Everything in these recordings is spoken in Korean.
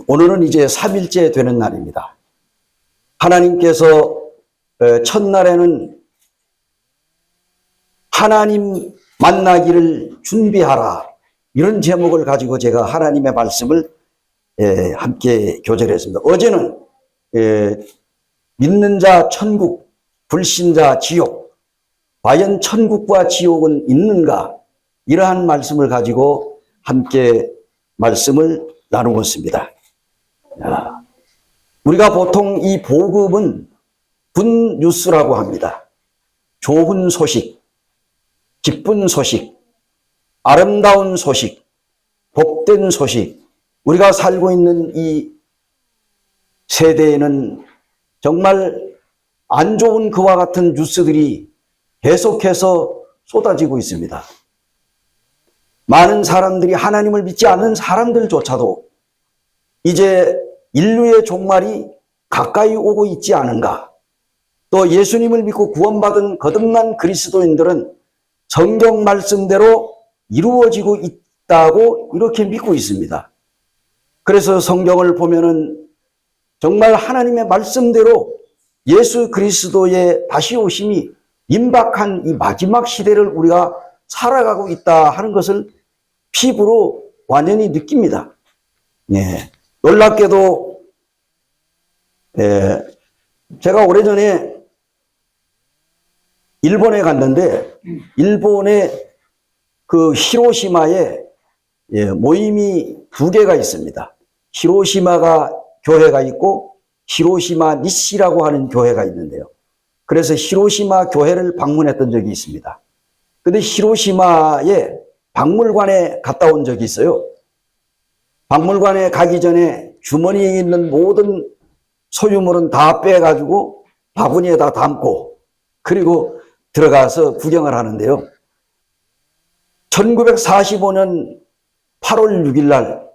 오늘은 이제 3일째 되는 날입니다. 하나님께서 첫날에는 하나님 만나기를 준비하라, 이런 제목을 가지고 제가 하나님의 말씀을 함께 교절했습니다. 어제는 믿는 자 천국, 불신자 지옥, 과연 천국과 지옥은 있는가, 이러한 말씀을 가지고 함께 말씀을 나누었습니다. 우리가 보통 이 복음은 굿뉴스라고 합니다. 좋은 소식, 기쁜 소식, 아름다운 소식, 복된 소식. 우리가 살고 있는 이 세대에는 정말 안 좋은 그와 같은 뉴스들이 계속해서 쏟아지고 있습니다. 많은 사람들이, 하나님을 믿지 않는 사람들조차도 이제 인류의 종말이 가까이 오고 있지 않은가. 또 예수님을 믿고 구원받은 거듭난 그리스도인들은 성경 말씀대로 이루어지고 있다고 이렇게 믿고 있습니다. 그래서 성경을 보면은 정말 하나님의 말씀대로 예수 그리스도의 다시 오심이 임박한 이 마지막 시대를 우리가 살아가고 있다 하는 것을 피부로 완전히 느낍니다. 놀랍게도 제가 오래전에 일본에 갔는데, 일본의 그 히로시마에 모임이 두 개가 있습니다. 히로시마가 교회가 있고 히로시마 니시라고 하는 교회가 있는데요. 그래서 히로시마 교회를 방문했던 적이 있습니다. 근데 히로시마에 박물관에 갔다 온 적이 있어요. 박물관에 가기 전에 주머니에 있는 모든 소유물은 다 빼가지고 바구니에다 담고, 그리고 들어가서 구경을 하는데요. 1945년 8월 6일 날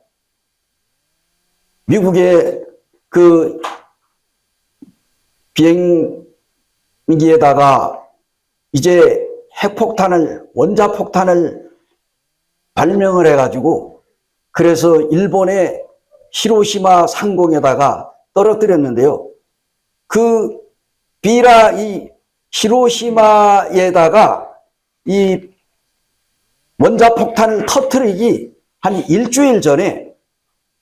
미국의 그 비행기에다가 이제 핵폭탄을, 원자폭탄을 발명을 해가지고, 그래서 일본의 히로시마 상공에다가 떨어뜨렸는데요. 그 이 히로시마에다가 이 원자폭탄을 터뜨리기 한 일주일 전에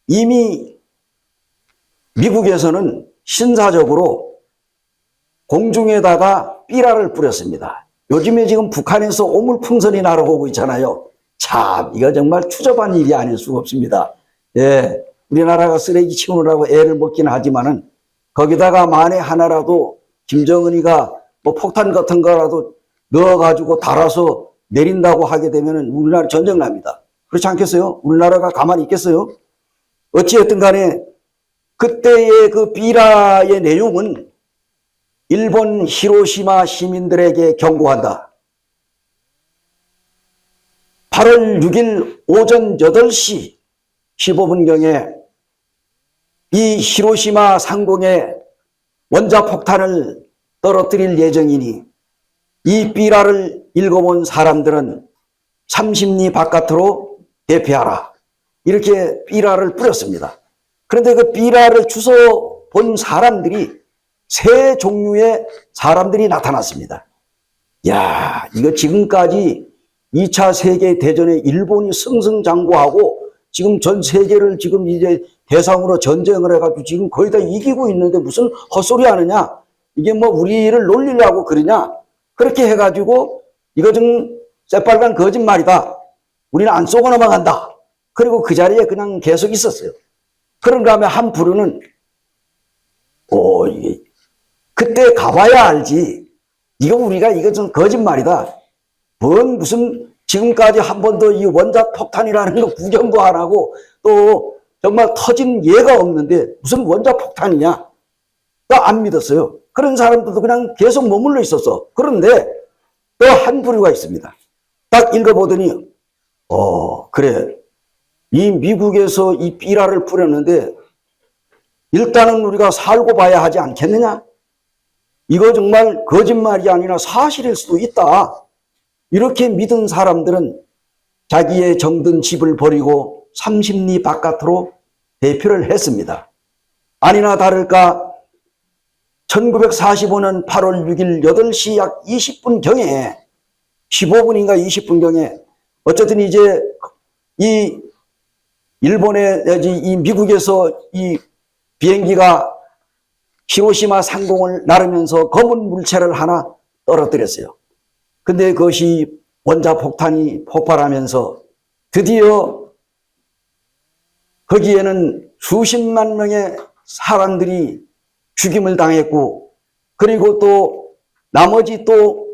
이미 미국에서는 신사적으로 공중에다가 삐라를 뿌렸습니다. 요즘에 지금 북한에서 오물풍선이 날아오고 있잖아요. 참, 이거 정말 추접한 일이 아닐 수가 없습니다. 우리나라가 쓰레기 치우느라고 애를 먹긴 하지만은, 거기다가 만에 하나라도 김정은이가 뭐 폭탄 같은 거라도 넣어가지고 달아서 내린다고 하게 되면은 우리나라 전쟁 납니다. 그렇지 않겠어요? 우리나라가 가만히 있겠어요? 어찌됐든 간에 그때의 그 비라의 내용은 일본 히로시마 시민들에게 경고한다. 8월 6일 오전 8시 15분경에 이 히로시마 상공에 원자폭탄을 떨어뜨릴 예정이니 이 삐라를 읽어본 사람들은 30리 바깥으로 대피하라, 이렇게 삐라를 뿌렸습니다. 그런데 그 삐라를 주워 본 사람들이 세 종류의 사람들이 나타났습니다. 야, 이거 지금까지 2차 세계대전에 일본이 승승장구하고 지금 전 세계를 지금 이제 대상으로 전쟁을 해가지고 지금 거의 다 이기고 있는데 무슨 헛소리 하느냐? 이게 뭐 우리를 놀리려고 그러냐? 그렇게 해가지고 이거 좀 새빨간 거짓말이다. 우리는 안 쏘고 넘어간다. 그리고 그 자리에 그냥 계속 있었어요. 그런가 하면 한 부류는 이게 그때 가봐야 알지. 이거 좀 거짓말이다. 무슨 지금까지 한 번도 이 원자폭탄이라는 거 구경도 안 하고 또 정말 터진 예가 없는데 무슨 원자폭탄이냐? 또 안 믿었어요. 그런 사람들도 그냥 계속 머물러 있었어. 그런데 또 한 부류가 있습니다. 딱 읽어보더니 그래, 이 미국에서 이 삐라를 뿌렸는데 일단은 우리가 살고 봐야 하지 않겠느냐? 이거 정말 거짓말이 아니라 사실일 수도 있다. 이렇게 믿은 사람들은 자기의 정든 집을 버리고 30리 바깥으로 대표를 했습니다. 아니나 다를까 1945년 8월 6일 8시 약 20분경에 15분인가 20분경에 어쨌든 이제 이 일본의 이 미국에서 이 비행기가 히로시마 상공을 나르면서 검은 물체를 하나 떨어뜨렸어요. 근데 그것이 원자폭탄이 폭발하면서 드디어 거기에는 수십만 명의 사람들이 죽임을 당했고, 그리고 또 나머지 또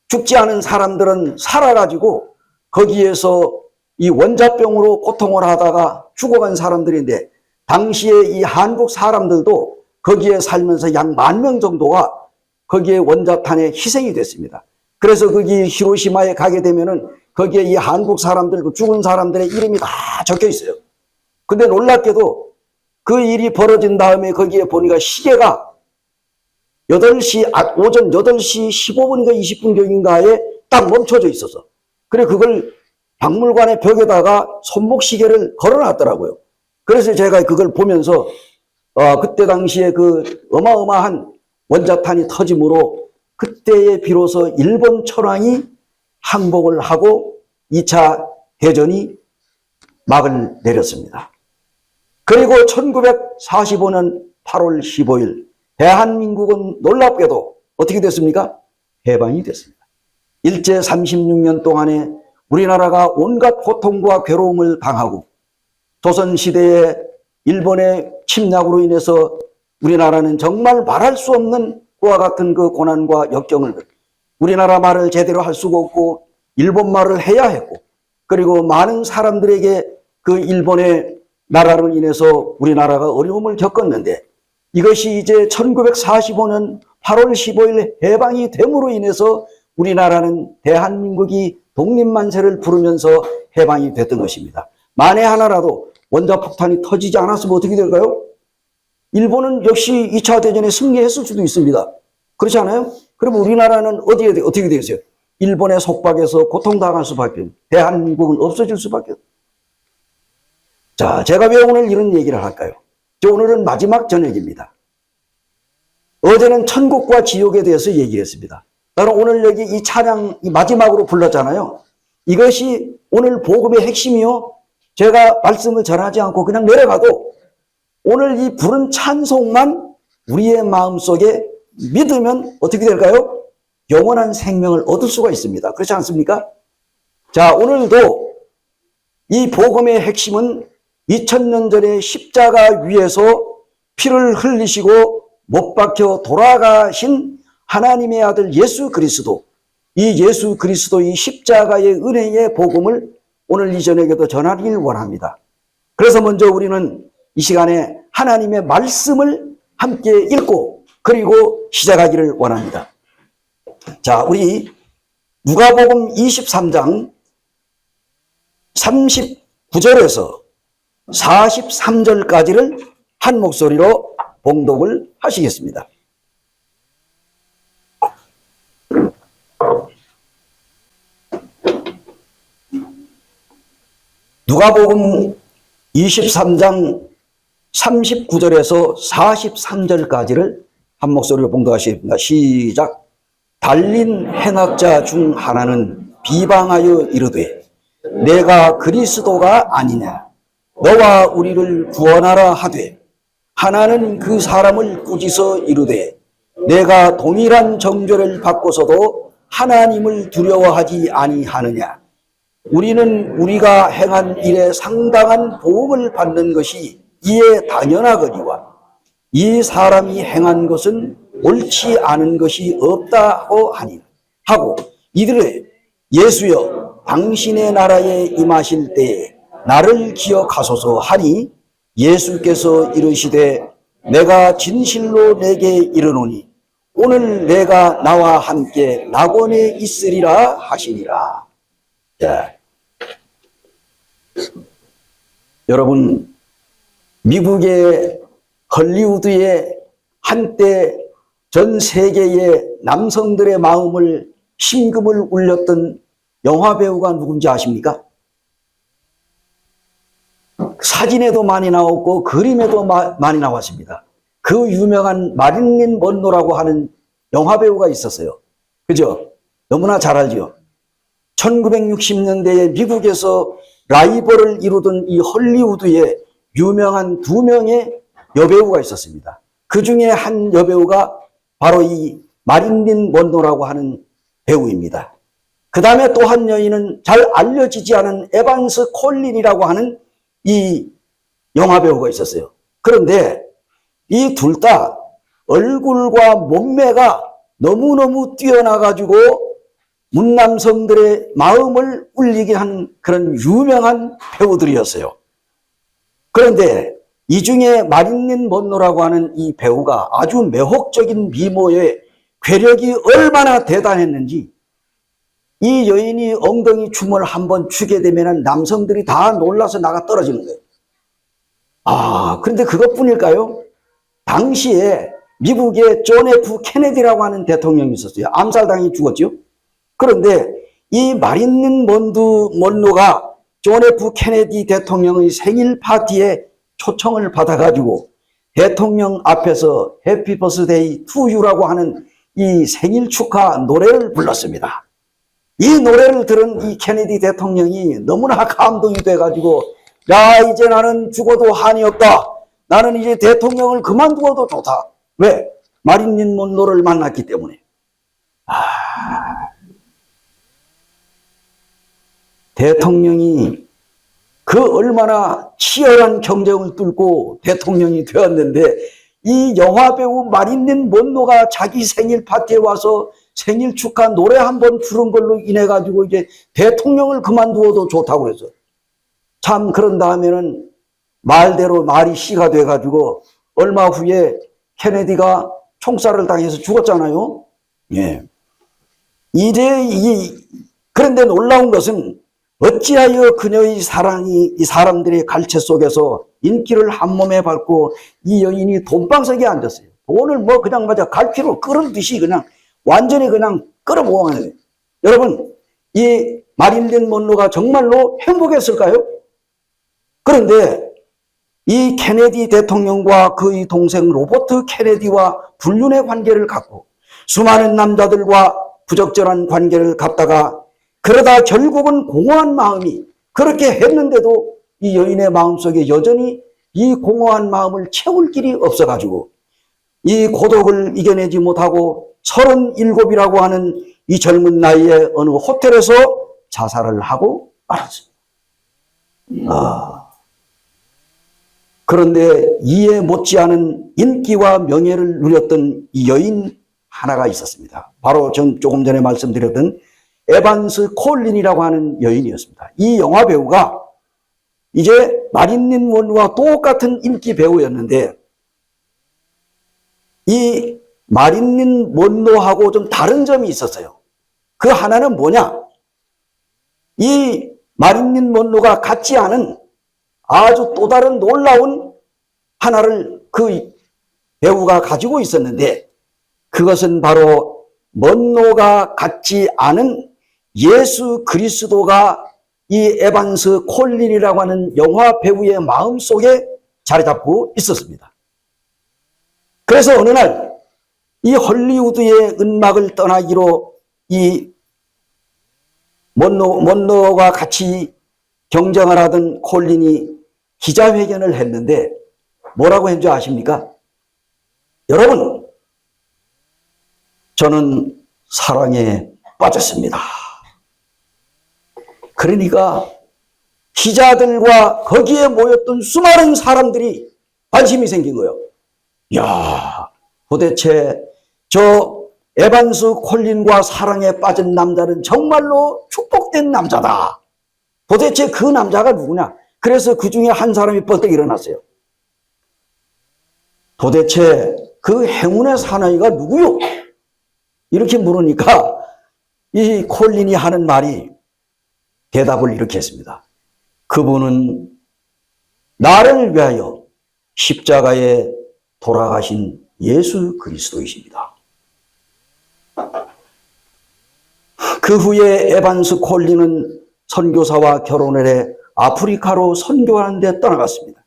죽지 않은 사람들은 살아가지고 거기에서 이 원자병으로 고통을 하다가 죽어간 사람들인데, 당시에 이 한국 사람들도 거기에 살면서 약 10,000명 정도가 거기에 원자탄에 희생이 됐습니다. 그래서 거기 히로시마에 가게 되면은 거기에 이 한국 사람들, 그 죽은 사람들의 이름이 다 적혀 있어요. 근데 놀랍게도 그 일이 벌어진 다음에 거기에 보니까 시계가 8시, 오전 8시 15분인가 20분경인가에 딱 멈춰져 있어서. 그래, 그걸 박물관의 벽에다가 손목시계를 걸어놨더라고요. 그래서 제가 그걸 보면서, 그때 당시에 그 어마어마한 원자탄이 터짐으로 그때에 비로소 일본 천황이 항복을 하고 2차 대전이 막을 내렸습니다. 그리고 1945년 8월 15일 대한민국은 놀랍게도 어떻게 됐습니까? 해방이 됐습니다. 일제 36년 동안에 우리나라가 온갖 고통과 괴로움을 당하고 조선시대에 일본의 침략으로 인해서 우리나라는 정말 말할 수 없는 그와 같은 그 고난과 역경을, 우리나라 말을 제대로 할 수가 없고 일본 말을 해야 했고, 그리고 많은 사람들에게 그 일본의 나라로 인해서 우리나라가 어려움을 겪었는데, 이것이 이제 1945년 8월 15일 해방이 됨으로 인해서 우리나라는 대한민국이 독립만세를 부르면서 해방이 됐던 것입니다. 만에 하나라도 원자폭탄이 터지지 않았으면 어떻게 될까요? 일본은 역시 2차 대전에 승리했을 수도 있습니다. 그렇지 않아요? 그러면 우리나라는 어떻게 되겠어요? 일본의 속박에서 고통당할 수밖에, 대한민국은 없어질 수밖에. 자, 제가 왜 오늘 이런 얘기를 할까요? 오늘은 마지막 저녁입니다. 어제는 천국과 지옥에 대해서 얘기했습니다. 나는 오늘 여기 이 찬양 마지막으로 불렀잖아요. 이것이 오늘 복음의 핵심이요. 제가 말씀을 전하지 않고 그냥 내려가도 오늘 이 부른 찬송만 우리의 마음속에 믿으면 어떻게 될까요? 영원한 생명을 얻을 수가 있습니다. 그렇지 않습니까? 자, 오늘도 이 복음의 핵심은 2000년 전에 십자가 위에서 피를 흘리시고 못 박혀 돌아가신 하나님의 아들 예수 그리스도, 이 예수 그리스도의 십자가의 은혜의 복음을 오늘 이 저녁에도 전하길 원합니다. 그래서 먼저 우리는 이 시간에 하나님의 말씀을 함께 읽고 그리고 시작하기를 원합니다. 자, 우리 누가복음 23장 39절에서 43절까지를 한 목소리로 봉독을 하시겠습니다. 누가복음 23장 39절에서 43절까지를 한 목소리로 봉독하시겠습니다. 시작. 달린 행악자 중 하나는 비방하여 이르되 내가 그리스도가 아니냐, 너와 우리를 구원하라 하되, 하나는 그 사람을 꾸짖어 이르되 내가 동일한 정죄를 받고서도 하나님을 두려워하지 아니하느냐. 우리는 우리가 행한 일에 상당한 보응을 받는 것이 이에 당연하거니와 이 사람이 행한 것은 옳지 않은 것이 없다고 하니 하고 이들의 예수여 당신의 나라에 임하실 때에 나를 기억하소서 하니 예수께서 이르시되 내가 진실로 내게 이르노니 오늘 내가 나와 함께 낙원에 있으리라 하시니라. 자, 여러분, 미국의 헐리우드의 한때 전 세계의 남성들의 마음을 심금을 울렸던 영화배우가 누군지 아십니까? 사진에도 많이 나왔고 그림에도 많이 나왔습니다. 그 유명한 마릴린 먼로라고 하는 영화배우가 있었어요. 그죠? 너무나 잘 알죠? 1960년대에 미국에서 라이벌을 이루던 이 헐리우드에 유명한 두 명의 여배우가 있었습니다. 그 중에 한 여배우가 바로 이 마릴린 먼로라고 하는 배우입니다. 그 다음에 또 한 여인은 잘 알려지지 않은 에반스 콜린이라고 하는 이 영화배우가 있었어요. 그런데 이 둘 다 얼굴과 몸매가 너무너무 뛰어나가지고 문남성들의 마음을 울리게 한 그런 유명한 배우들이었어요. 그런데 이 중에 마릴린 먼로라고 하는 이 배우가 아주 매혹적인 미모에 괴력이 얼마나 대단했는지 이 여인이 엉덩이 춤을 한번 추게 되면 남성들이 다 놀라서 나가 떨어지는 거예요. 그런데 그것뿐일까요? 당시에 미국의 존 F 케네디라고 하는 대통령이 있었어요. 암살당해 죽었죠. 그런데 이 마릴린 먼로가 존 F 케네디 대통령의 생일 파티에 초청을 받아가지고 대통령 앞에서 해피 버스데이 투 유라고 하는 이 생일 축하 노래를 불렀습니다. 이 노래를 들은 이 케네디 대통령이 너무나 감동이 돼가지고 야, 이제 나는 죽어도 한이 없다. 나는 이제 대통령을 그만두어도 좋다. 왜? 마릴린 먼로를 만났기 때문에. 대통령이 그 얼마나 치열한 경쟁을 뚫고 대통령이 되었는데 이 영화배우 마릴린 먼로가 자기 생일 파티에 와서 생일 축하 노래 한번 부른 걸로 인해 가지고 이제 대통령을 그만두어도 좋다고 그래서 참 그런 다음에는 말대로 말이 씨가 돼 가지고 얼마 후에 케네디가 총살을 당해서 죽었잖아요. 예. 그런데 놀라운 것은 어찌하여 그녀의 사랑이 이 사람들의 갈채 속에서 인기를 한 몸에 밟고 이 여인이 돈방석에 앉았어요. 돈을 뭐 그냥 갈피로 끌어듯이 그냥 완전히 그냥 끌어모아는 거예요. 여러분, 이 마릴린 먼로가 정말로 행복했을까요? 그런데 이 케네디 대통령과 그의 동생 로버트 케네디와 불륜의 관계를 갖고 수많은 남자들과 부적절한 관계를 갖다가 그러다 결국은 공허한 마음이 그렇게 했는데도 이 여인의 마음속에 여전히 이 공허한 마음을 채울 길이 없어가지고 이 고독을 이겨내지 못하고 37이라고 하는 이 젊은 나이에 어느 호텔에서 자살을 하고 말았습니다. 그런데 이에 못지않은 인기와 명예를 누렸던 이 여인 하나가 있었습니다. 바로 조금 전에 말씀드렸던 에반스 콜린이라고 하는 여인이었습니다. 이 영화 배우가 이제 마릴린 먼로와 똑같은 인기 배우였는데 이 마릴린 먼로하고 좀 다른 점이 있었어요. 그 하나는 뭐냐? 이 마릴린 먼로가 갖지 않은 아주 또 다른 놀라운 하나를 그 배우가 가지고 있었는데 그것은 바로 먼로가 갖지 않은 예수 그리스도가 이 에반스 콜린이라고 하는 영화 배우의 마음속에 자리 잡고 있었습니다. 그래서 어느 날 이 헐리우드의 은막을 떠나기로 이 먼로가 같이 경쟁을 하던 콜린이 기자회견을 했는데 뭐라고 했는지 아십니까? 여러분, 저는 사랑에 빠졌습니다. 그러니까 기자들과 거기에 모였던 수많은 사람들이 관심이 생긴 거예요. 야, 도대체 저 에반스 콜린과 사랑에 빠진 남자는 정말로 축복된 남자다. 도대체 그 남자가 누구냐? 그래서 그 중에 한 사람이 벌떡 일어났어요. 도대체 그 행운의 사나이가 누구요? 이렇게 물으니까 이 콜린이 하는 말이 대답을 이렇게 했습니다. 그분은 나를 위하여 십자가에 돌아가신 예수 그리스도이십니다. 그 후에 에반스 콜린은 선교사와 결혼을 해 아프리카로 선교하는 데 떠나갔습니다.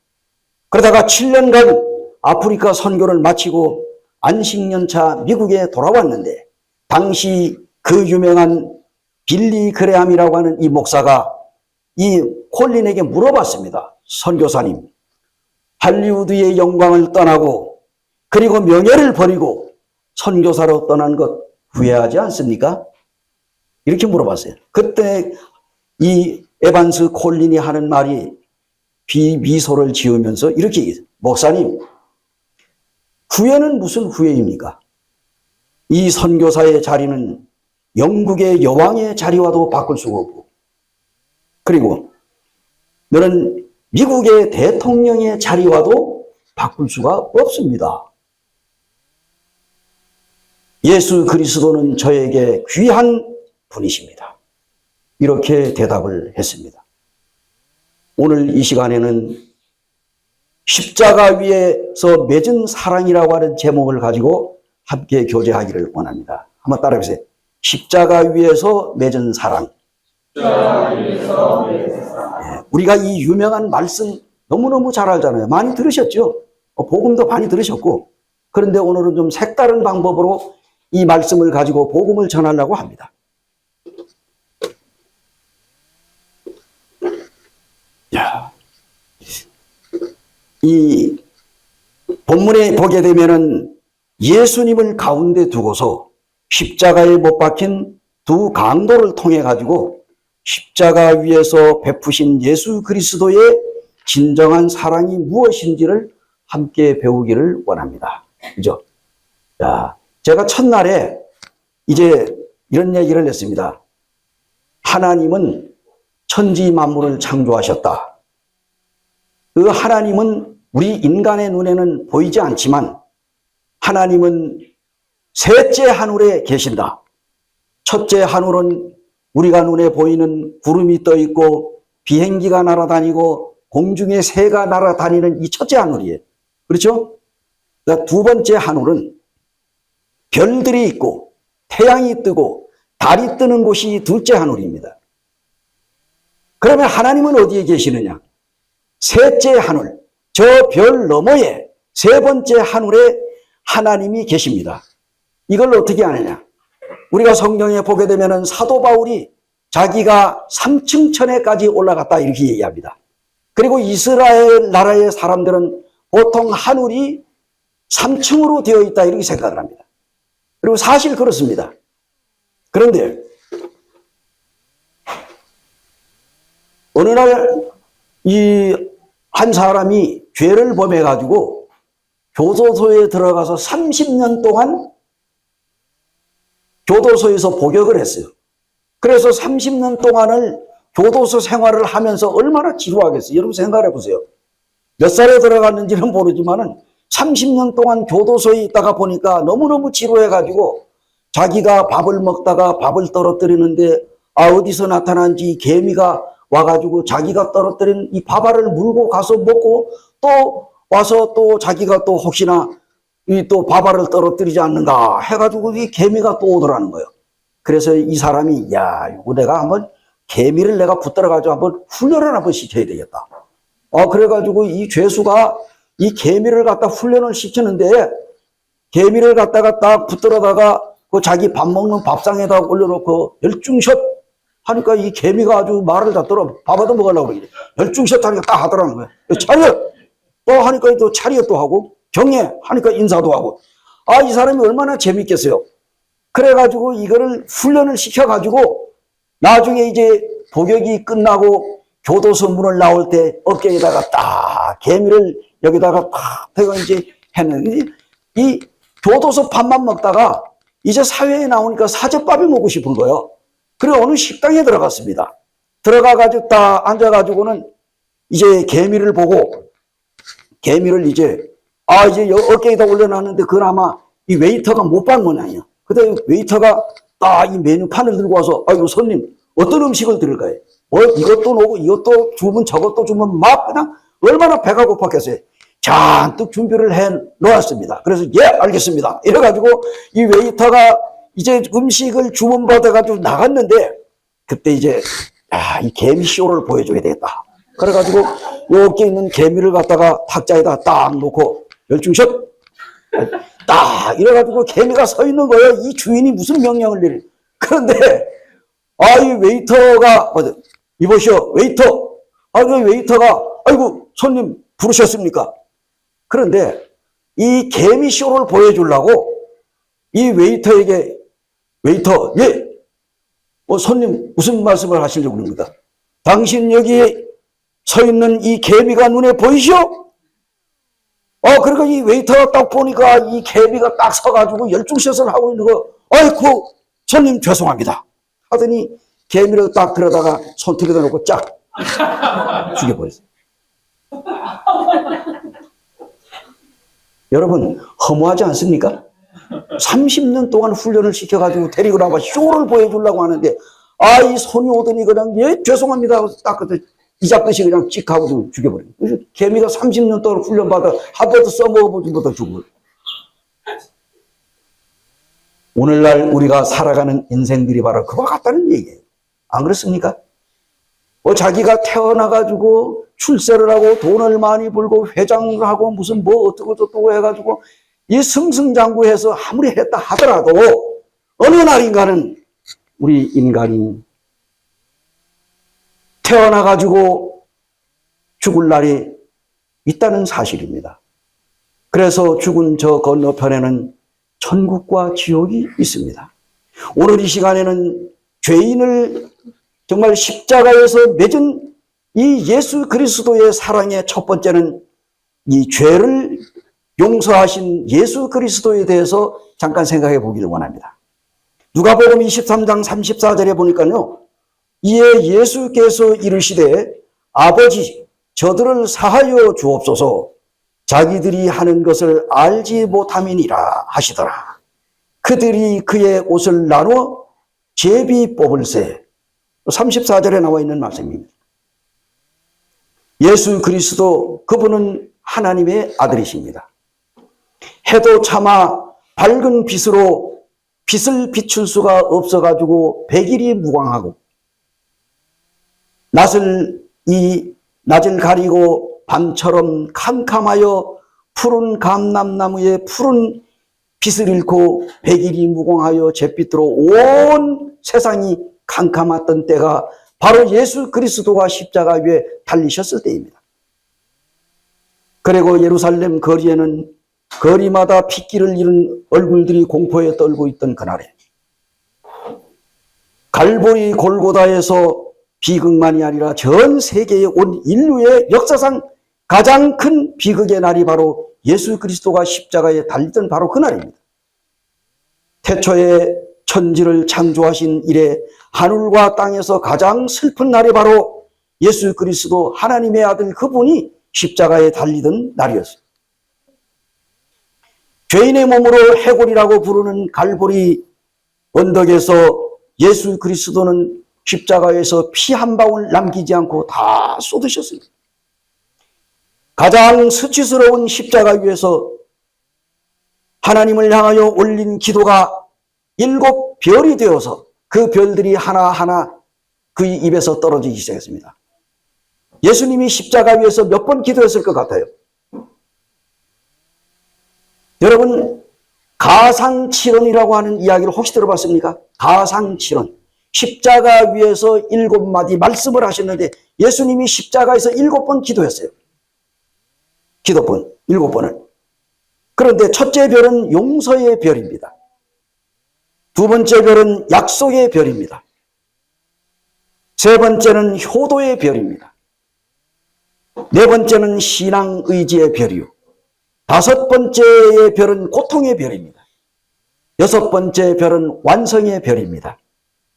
그러다가 7년간 아프리카 선교를 마치고 안식년차 미국에 돌아왔는데 당시 그 유명한 빌리 그레함이라고 하는 이 목사가 이 콜린에게 물어봤습니다. 선교사님, 할리우드의 영광을 떠나고 그리고 명예를 버리고 선교사로 떠난 것 후회하지 않습니까? 이렇게 물어봤어요. 그때 이 에반스 콜린이 하는 말이 미소를 지으면서 이렇게 얘기했어요. 목사님, 후회는 무슨 후회입니까? 이 선교사의 자리는 영국의 여왕의 자리와도 바꿀 수가 없고, 그리고 너는 미국의 대통령의 자리와도 바꿀 수가 없습니다. 예수 그리스도는 저에게 귀한 분이십니다. 이렇게 대답을 했습니다. 오늘 이 시간에는 십자가 위에서 맺은 사랑이라고 하는 제목을 가지고 함께 교제하기를 원합니다. 한번 따라해보세요. 십자가 위에서 맺은 사랑. 우리가 이 유명한 말씀 너무너무 잘 알잖아요. 많이 들으셨죠? 복음도 많이 들으셨고. 그런데 오늘은 좀 색다른 방법으로 이 말씀을 가지고 복음을 전하려고 합니다. 야, 이 본문에 보게 되면은 예수님을 가운데 두고서 십자가에 못 박힌 두 강도를 통해 가지고 십자가 위에서 베푸신 예수 그리스도의 진정한 사랑이 무엇인지를 함께 배우기를 원합니다. 그죠? 자, 제가 첫날에 이제 이런 얘기를 했습니다. 하나님은 천지 만물을 창조하셨다. 그 하나님은 우리 인간의 눈에는 보이지 않지만 하나님은 셋째 하늘에 계신다. 첫째 하늘은 우리가 눈에 보이는 구름이 떠 있고 비행기가 날아다니고 공중에 새가 날아다니는 이 첫째 하늘이에요. 그렇죠? 그러니까 두 번째 하늘은 별들이 있고 태양이 뜨고 달이 뜨는 곳이 둘째 하늘입니다. 그러면 하나님은 어디에 계시느냐? 셋째 하늘, 저 별 너머에 세 번째 하늘에 하나님이 계십니다. 이걸 어떻게 아느냐? 우리가 성경에 보게 되면 사도 바울이 자기가 3층 천에까지 올라갔다 이렇게 얘기합니다. 그리고 이스라엘 나라의 사람들은 보통 하늘이 3층으로 되어 있다 이렇게 생각을 합니다. 그리고 사실 그렇습니다. 그런데 어느 날 이 한 사람이 죄를 범해가지고 교도소에 들어가서 30년 동안 교도소에서 복역을 했어요. 그래서 30년 동안을 교도소 생활을 하면서 얼마나 지루하겠어요. 여러분 생각해 보세요. 몇 살에 들어갔는지는 모르지만은 30년 동안 교도소에 있다가 보니까 너무너무 지루해가지고 자기가 밥을 먹다가 밥을 떨어뜨리는데 어디서 나타난지 개미가 와가지고 자기가 떨어뜨린 이 밥알을 물고 가서 먹고 또 와서 또 자기가 또 혹시나 이 또 밥알을 떨어뜨리지 않는가 해가지고 이 개미가 또 오더라는 거예요. 그래서 이 사람이 이거 내가 한번 개미를 내가 붙들어가지고 한번 훈련을 한번 시켜야 되겠다. 그래가지고 이 죄수가 이 개미를 갖다 훈련을 시키는데 개미를 갖다가 딱 붙들어다가 그 자기 밥 먹는 밥상에다 올려놓고 열중샷 하니까 이 개미가 아주 말을 다 들어 밥 얻어 먹으려고 그러지. 열중샷 하니까 딱 하더라는 거예요. 차렷! 또 하니까 또 차렷 또 하고 경례 하니까 인사도 하고. 이 사람이 얼마나 재밌겠어요. 그래가지고 이거를 훈련을 시켜가지고 나중에 이제 복역이 끝나고 교도소 문을 나올 때 어깨에다가 딱 개미를 여기다가 탁 대고 이제 했는데 이 교도소 밥만 먹다가 이제 사회에 나오니까 사제밥이 먹고 싶은 거예요. 그래 어느 식당에 들어갔습니다. 들어가가지고 딱 앉아가지고는 이제 개미를 보고 개미를 이제 어깨에다 올려놨는데 그나마 이 웨이터가 못 본 모양이야. 그때 웨이터가 딱 이 메뉴판을 들고 와서 이거 손님 어떤 음식을 드릴까요? 이것도 놓고 이것도 주면 저것도 주면 막 그냥 얼마나 배가 고팠겠어요. 잔뜩 준비를 해 놓았습니다. 그래서 알겠습니다. 이래가지고 이 웨이터가 이제 음식을 주문받아가지고 나갔는데 그때 이제 이 개미 쇼를 보여줘야 되겠다. 그래가지고 여기 있는 개미를 갖다가 탁자에다 딱 놓고 열중샷 딱 이래가지고 개미가 서 있는 거예요. 이 주인이 무슨 명령을 내리. 그런데 이 웨이터가 이보시오 웨이터. 그 웨이터가 아이고 손님 부르셨습니까? 그런데 이 개미 쇼를 보여주려고 이 웨이터에게 웨이터 예 손님 무슨 말씀을 하시려고 합니까? 당신 여기 서 있는 이 개미가 눈에 보이시오? 그러니까 이 웨이터가 딱 보니까 이 개미가 딱 서가지고 열중샷을 하고 있는 거, 아이고, 손님 죄송합니다. 하더니 개미를 딱 들어다가 손톱에다 놓고 쫙 죽여버렸어요. 여러분, 허무하지 않습니까? 30년 동안 훈련을 시켜가지고 데리고 나와 쇼를 보여주려고 하는데, 이 손이 오더니 그냥, 예, 죄송합니다. 하고 딱 그때 이 잡듯이 그냥 찍 하고 죽여버려요. 개미가 30년 동안 훈련받아 한 번도 써먹어보지 못한 죽음을. 오늘날 우리가 살아가는 인생들이 바로 그와 같다는 얘기예요. 안 그렇습니까? 자기가 태어나가지고 출세를 하고 돈을 많이 벌고 회장을 하고 무슨 어쩌고 저쩌고 해가지고 이 승승장구해서 아무리 했다 하더라도 어느 날인가는 우리 인간이 태어나가지고 죽을 날이 있다는 사실입니다. 그래서 죽은 저 건너편에는 천국과 지옥이 있습니다. 오늘 이 시간에는 죄인을 정말 십자가에서 맺은 이 예수 그리스도의 사랑의 첫 번째는 이 죄를 용서하신 예수 그리스도에 대해서 잠깐 생각해 보기를 원합니다. 누가복음 23장 34절에 보니까요. 이에 예수께서 이르시되 아버지 저들을 사하여 주옵소서 자기들이 하는 것을 알지 못함이니라 하시더라. 그들이 그의 옷을 나누어 제비 뽑을세. 34절에 나와 있는 말씀입니다. 예수 그리스도 그분은 하나님의 아들이십니다. 해도 차마 밝은 빛으로 빛을 비출 수가 없어가지고 백일이 무광하고 낮을 가리고 밤처럼 캄캄하여 푸른 감람나무의 푸른 빛을 잃고 백일이 무광하여 잿빛으로 온 세상이 캄캄했던 때가 바로 예수 그리스도가 십자가 위에 달리셨을 때입니다. 그리고 예루살렘 거리에는 거리마다 핏기를 잃은 얼굴들이 공포에 떨고 있던 그날에 갈보리 골고다에서 비극만이 아니라 전 세계에 온 인류의 역사상 가장 큰 비극의 날이 바로 예수 그리스도가 십자가에 달리던 바로 그날입니다. 태초에 천지를 창조하신 이래 하늘과 땅에서 가장 슬픈 날이 바로 예수 그리스도 하나님의 아들 그분이 십자가에 달리던 날이었어요. 죄인의 몸으로 해골이라고 부르는 갈보리 언덕에서 예수 그리스도는 십자가에서 피 한 방울 남기지 않고 다 쏟으셨습니다. 가장 수치스러운 십자가 위에서 하나님을 향하여 올린 기도가 7별이 되어서 그 별들이 하나하나 그의 입에서 떨어지기 시작했습니다. 예수님이 십자가 위에서 몇 번 기도했을 것 같아요? 여러분, 가상칠언이라고 하는 이야기를 혹시 들어봤습니까? 가상칠언. 십자가 위에서 7마디 말씀을 하셨는데 예수님이 십자가에서 7번 기도했어요. 기도번, 7번을. 그런데 첫째 별은 용서의 별입니다. 두 번째 별은 약속의 별입니다. 세 번째는 효도의 별입니다. 네 번째는 신앙 의지의 별이요. 다섯 번째의 별은 고통의 별입니다. 여섯 번째 별은 완성의 별입니다.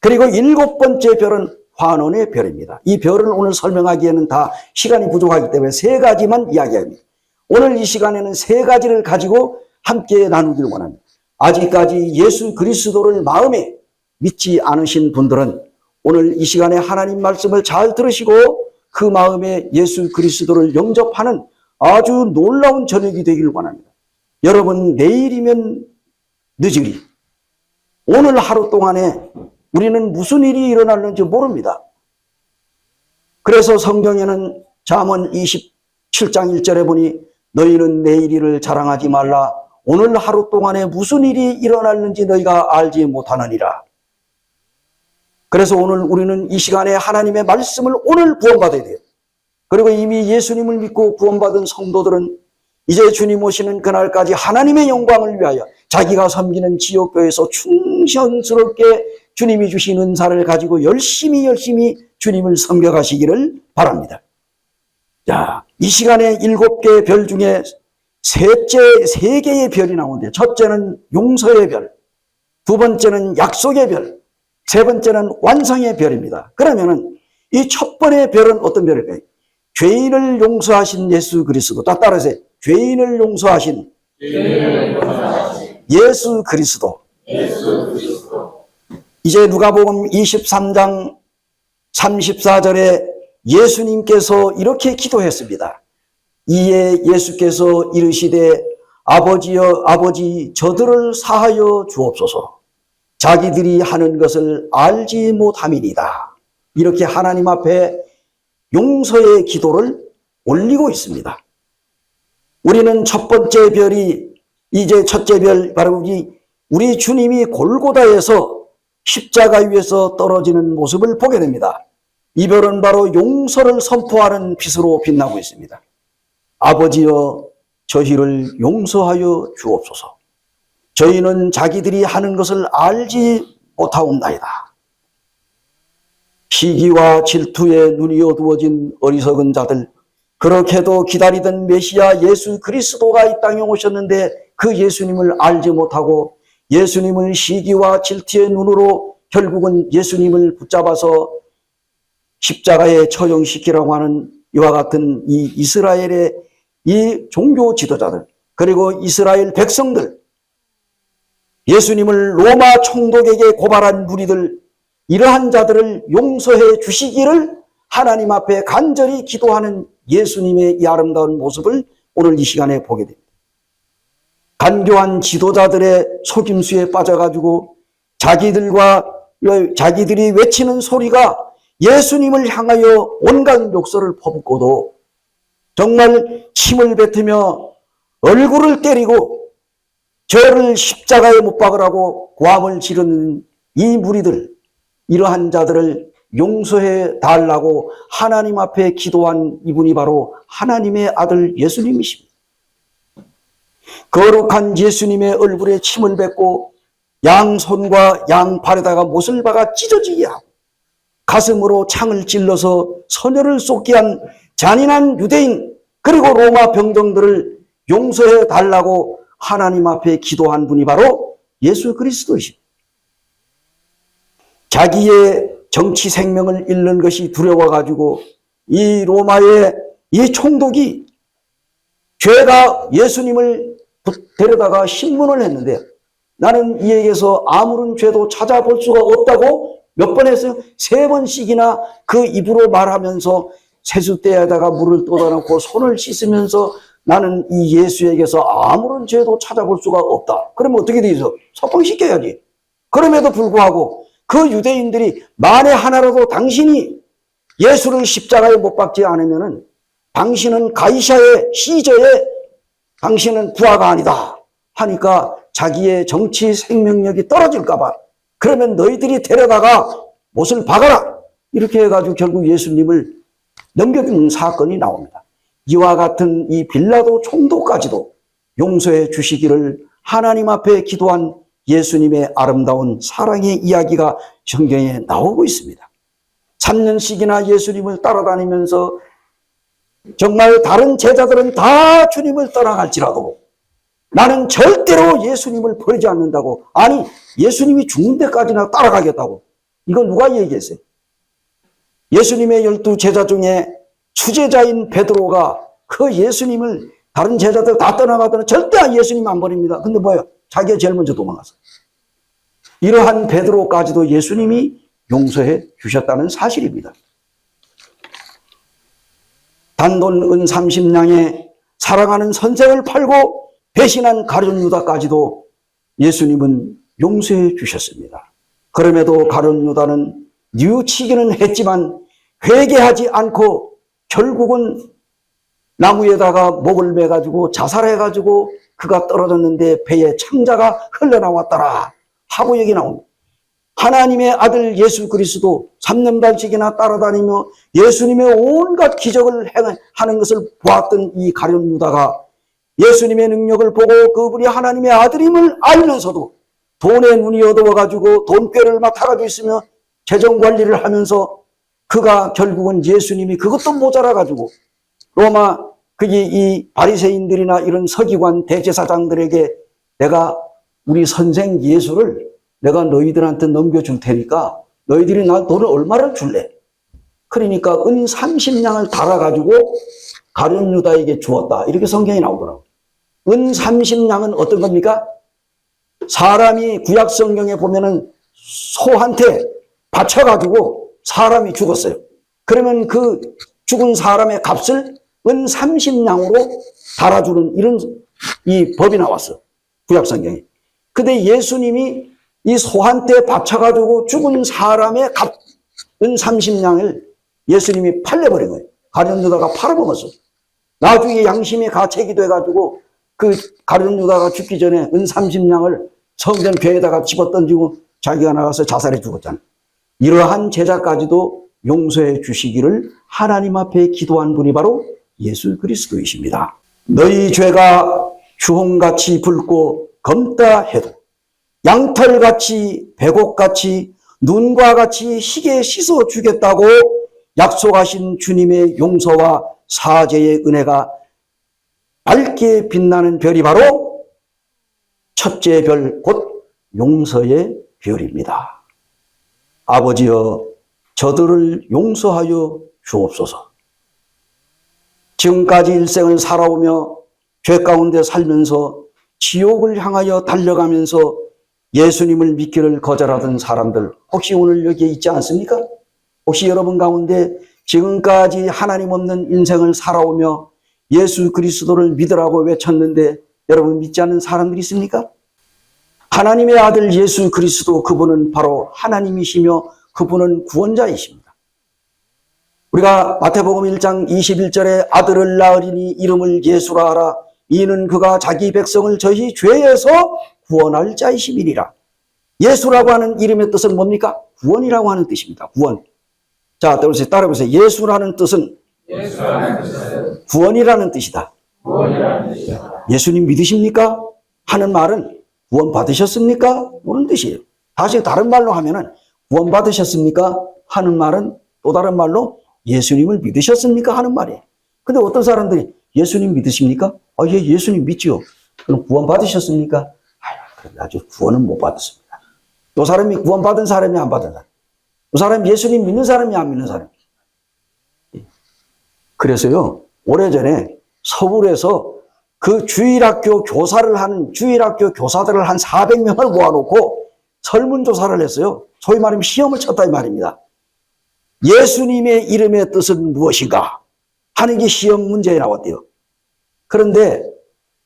그리고 7번째 별은 환원의 별입니다. 이 별을 오늘 설명하기에는 다 시간이 부족하기 때문에 3가지만 이야기합니다. 오늘 이 시간에는 3가지를 가지고 함께 나누기를 원합니다. 아직까지 예수 그리스도를 마음에 믿지 않으신 분들은 오늘 이 시간에 하나님 말씀을 잘 들으시고 그 마음에 예수 그리스도를 영접하는 아주 놀라운 저녁이 되기를 원합니다. 여러분, 내일이면 늦으리. 오늘 하루 동안에 우리는 무슨 일이 일어날는지 모릅니다. 그래서 성경에는 잠언 27장 1절에 보니 너희는 내일 일을 자랑하지 말라. 오늘 하루 동안에 무슨 일이 일어났는지 너희가 알지 못하느니라. 그래서 오늘 우리는 이 시간에 하나님의 말씀을 오늘 구원받아야 돼요. 그리고 이미 예수님을 믿고 구원받은 성도들은 이제 주님 오시는 그날까지 하나님의 영광을 위하여 자기가 섬기는 지역교회에서 충성스럽게 주님이 주신 은사를 가지고 열심히 주님을 섬겨가시기를 바랍니다. 자, 이 시간에 7개의 별 중에 셋째 3개의 별이 나오는데, 첫째는 용서의 별, 두 번째는 약속의 별, 세 번째는 완성의 별입니다. 그러면은 이 첫 번째 별은 어떤 별일까요? 죄인을 용서하신 예수 그리스도. 따라서 죄인을 용서하신 예수 그리스도. 이제 누가복음 23장 34절에 예수님께서 이렇게 기도했습니다. 이에 예수께서 이르시되 아버지여 아버지 저들을 사하여 주옵소서. 자기들이 하는 것을 알지 못함이니이다. 이렇게 하나님 앞에 용서의 기도를 올리고 있습니다. 우리는 첫 번째 별이, 이제 첫째 별, 바로 우리 주님이 골고다에서 십자가 위에서 떨어지는 모습을 보게 됩니다. 이 별은 바로 용서를 선포하는 빛으로 빛나고 있습니다. 아버지여 저희를 용서하여 주옵소서. 저희는 자기들이 하는 것을 알지 못하옵나이다. 시기와 질투에 눈이 어두워진 어리석은 자들, 그렇게도 기다리던 메시아 예수 그리스도가 이 땅에 오셨는데 그 예수님을 알지 못하고 예수님을 시기와 질투의 눈으로 결국은 예수님을 붙잡아서 십자가에 처형시키라고 하는 이와 같은 이 이스라엘의 이 종교 지도자들, 그리고 이스라엘 백성들, 예수님을 로마 총독에게 고발한 무리들, 이러한 자들을 용서해 주시기를 하나님 앞에 간절히 기도하는 예수님의 이 아름다운 모습을 오늘 이 시간에 보게 됩니다. 간교한 지도자들의 속임수에 빠져가지고 자기들이 외치는 소리가 예수님을 향하여 온갖 욕설을 퍼붓고도 정말 침을 뱉으며 얼굴을 때리고 저를 십자가에 못 박으라고 고함을 지르는 이 무리들, 이러한 자들을 용서해 달라고 하나님 앞에 기도한 이분이 바로 하나님의 아들 예수님이십니다. 거룩한 예수님의 얼굴에 침을 뱉고 양손과 양발에다가 못을 박아 찢어지게 하고 가슴으로 창을 찔러서 소녀를 쏟게 한 잔인한 유대인, 그리고 로마 병정들을 용서해 달라고 하나님 앞에 기도한 분이 바로 예수 그리스도이십니다. 자기의 정치 생명을 잃는 것이 두려워가지고 이 로마의 이 총독이 죄가 예수님을 데려다가 신문을 했는데, 나는 이에게서 아무런 죄도 찾아볼 수가 없다고 몇 번 했어요? 3번씩이나 그 입으로 말하면서 세숫대에다가 물을 떠다놓고 손을 씻으면서 나는 이 예수에게서 아무런 죄도 찾아볼 수가 없다. 그러면 어떻게 되죠? 석방시켜야지. 그럼에도 불구하고 그 유대인들이 만에 하나라도 당신이 예수를 십자가에 못 박지 않으면은 당신은 가이사의 시저에 당신은 부하가 아니다 하니까 자기의 정치 생명력이 떨어질까봐, 그러면 너희들이 데려다가 못을 박아라, 이렇게 해가지고 결국 예수님을 넘겨준 사건이 나옵니다. 이와 같은 이 빌라도 총독까지도 용서해 주시기를 하나님 앞에 기도한 예수님의 아름다운 사랑의 이야기가 성경에 나오고 있습니다. 3년씩이나 예수님을 따라다니면서 정말 다른 제자들은 다 주님을 떠나갈지라도 나는 절대로 예수님을 버리지 않는다고, 아니 예수님이 죽는 데까지나 따라가겠다고, 이건 누가 얘기했어요? 예수님의 12제자 중에 수제자인 베드로가 그 예수님을, 다른 제자들 다 떠나가더니 절대 예수님 안 버립니다. 근데 뭐예요? 자기가 제일 먼저 도망갔어요. 이러한 베드로까지도 예수님이 용서해 주셨다는 사실입니다. 단돈 은 30냥에 사랑하는 선생을 팔고 배신한 가룟 유다까지도 예수님은 용서해 주셨습니다. 그럼에도 가룟 유다는 뉘우치기는 했지만 회개하지 않고 결국은 나무에다가 목을 매가지고 자살해가지고 그가 떨어졌는데 배에 창자가 흘러나왔더라 하고 얘기 나옵니다. 하나님의 아들 예수 그리스도 3년 반씩이나 따라다니며 예수님의 온갖 기적을 하는 것을 보았던 이 가룟 유다가 예수님의 능력을 보고 그분이 하나님의 아들임을 알면서도 돈에 눈이 어두워가지고 돈꾀를 맡아가지고 있으며 재정관리를 하면서 그가 결국은 예수님이 그것도 모자라가지고 로마 이 바리새인들이나 이런 서기관 대제사장들에게 내가 우리 선생 예수를 내가 너희들한테 넘겨줄 테니까 너희들이 나 돈을 얼마를 줄래? 그러니까 은 30냥을 달아가지고 가룟 유다에게 주었다. 이렇게 성경이 나오더라고요. 은 30냥은 어떤 겁니까? 사람이 구약 성경에 보면은 소한테 바쳐가지고 사람이 죽었어요. 그러면 그 죽은 사람의 값을 은 30냥으로 달아주는 이런 이 법이 나왔어. 구약 성경에. 근데 예수님이 이 소한테 바쳐가지고 죽은 사람의 값, 은 30냥을 예수님이 팔려버린 거예요. 가룟 유다가 팔아먹었어. 나중에 양심의 가책이 돼가지고 그 가룟 유다가 죽기 전에 은 30냥을 성전 배에다가 집어던지고 자기가 나가서 자살해 죽었잖아요. 이러한 제자까지도 용서해 주시기를 하나님 앞에 기도한 분이 바로 예수 그리스도이십니다. 너희 죄가 주홍같이 붉고 검다 해도 양털같이 백옥같이 눈과 같이 희게 씻어 주겠다고 약속하신 주님의 용서와 사죄의 은혜가 밝게 빛나는 별이 바로 첫째 별 곧 용서의 별입니다. 아버지여 저들을 용서하여 주옵소서. 지금까지 일생을 살아오며 죄 가운데 살면서 지옥을 향하여 달려가면서 예수님을 믿기를 거절하던 사람들 혹시 오늘 여기에 있지 않습니까? 혹시 여러분 가운데 지금까지 하나님 없는 인생을 살아오며 예수 그리스도를 믿으라고 외쳤는데 여러분 믿지 않는 사람들이 있습니까? 하나님의 아들 예수 그리스도 그분은 바로 하나님이시며 그분은 구원자이십니다. 우리가 마태복음 1장 21절에 아들을 낳으리니 이름을 예수라 하라. 이는 그가 자기 백성을 저희 죄에서 구원할 자이심이니라. 예수라고 하는 이름의 뜻은 뭡니까? 구원이라고 하는 뜻입니다. 구원. 자, 따라해보세요. 예수라는 뜻은 구원이라는 뜻이다. 예수님 믿으십니까? 하는 말은 구원 받으셨습니까? 그런 뜻이에요. 다시 다른 말로 하면은 구원 받으셨습니까? 하는 말은 또 다른 말로 예수님을 믿으셨습니까? 하는 말이에요. 근데 어떤 사람들이 예수님 믿으십니까? 예, 예수님 믿지요. 그럼 구원 받으셨습니까? 아직 구원은 못 받았습니다. 이 사람이 구원 받은 사람이 안 받은 사람. 이 사람이 예수님 믿는 사람이 안 믿는 사람. 그래서요, 오래전에 서울에서 그 주일학교 교사들을 한 400명을 모아놓고 설문조사를 했어요. 소위 말하면 시험을 쳤다 이 말입니다. 예수님의 이름의 뜻은 무엇인가 하는 게 시험 문제에 나왔대요. 그런데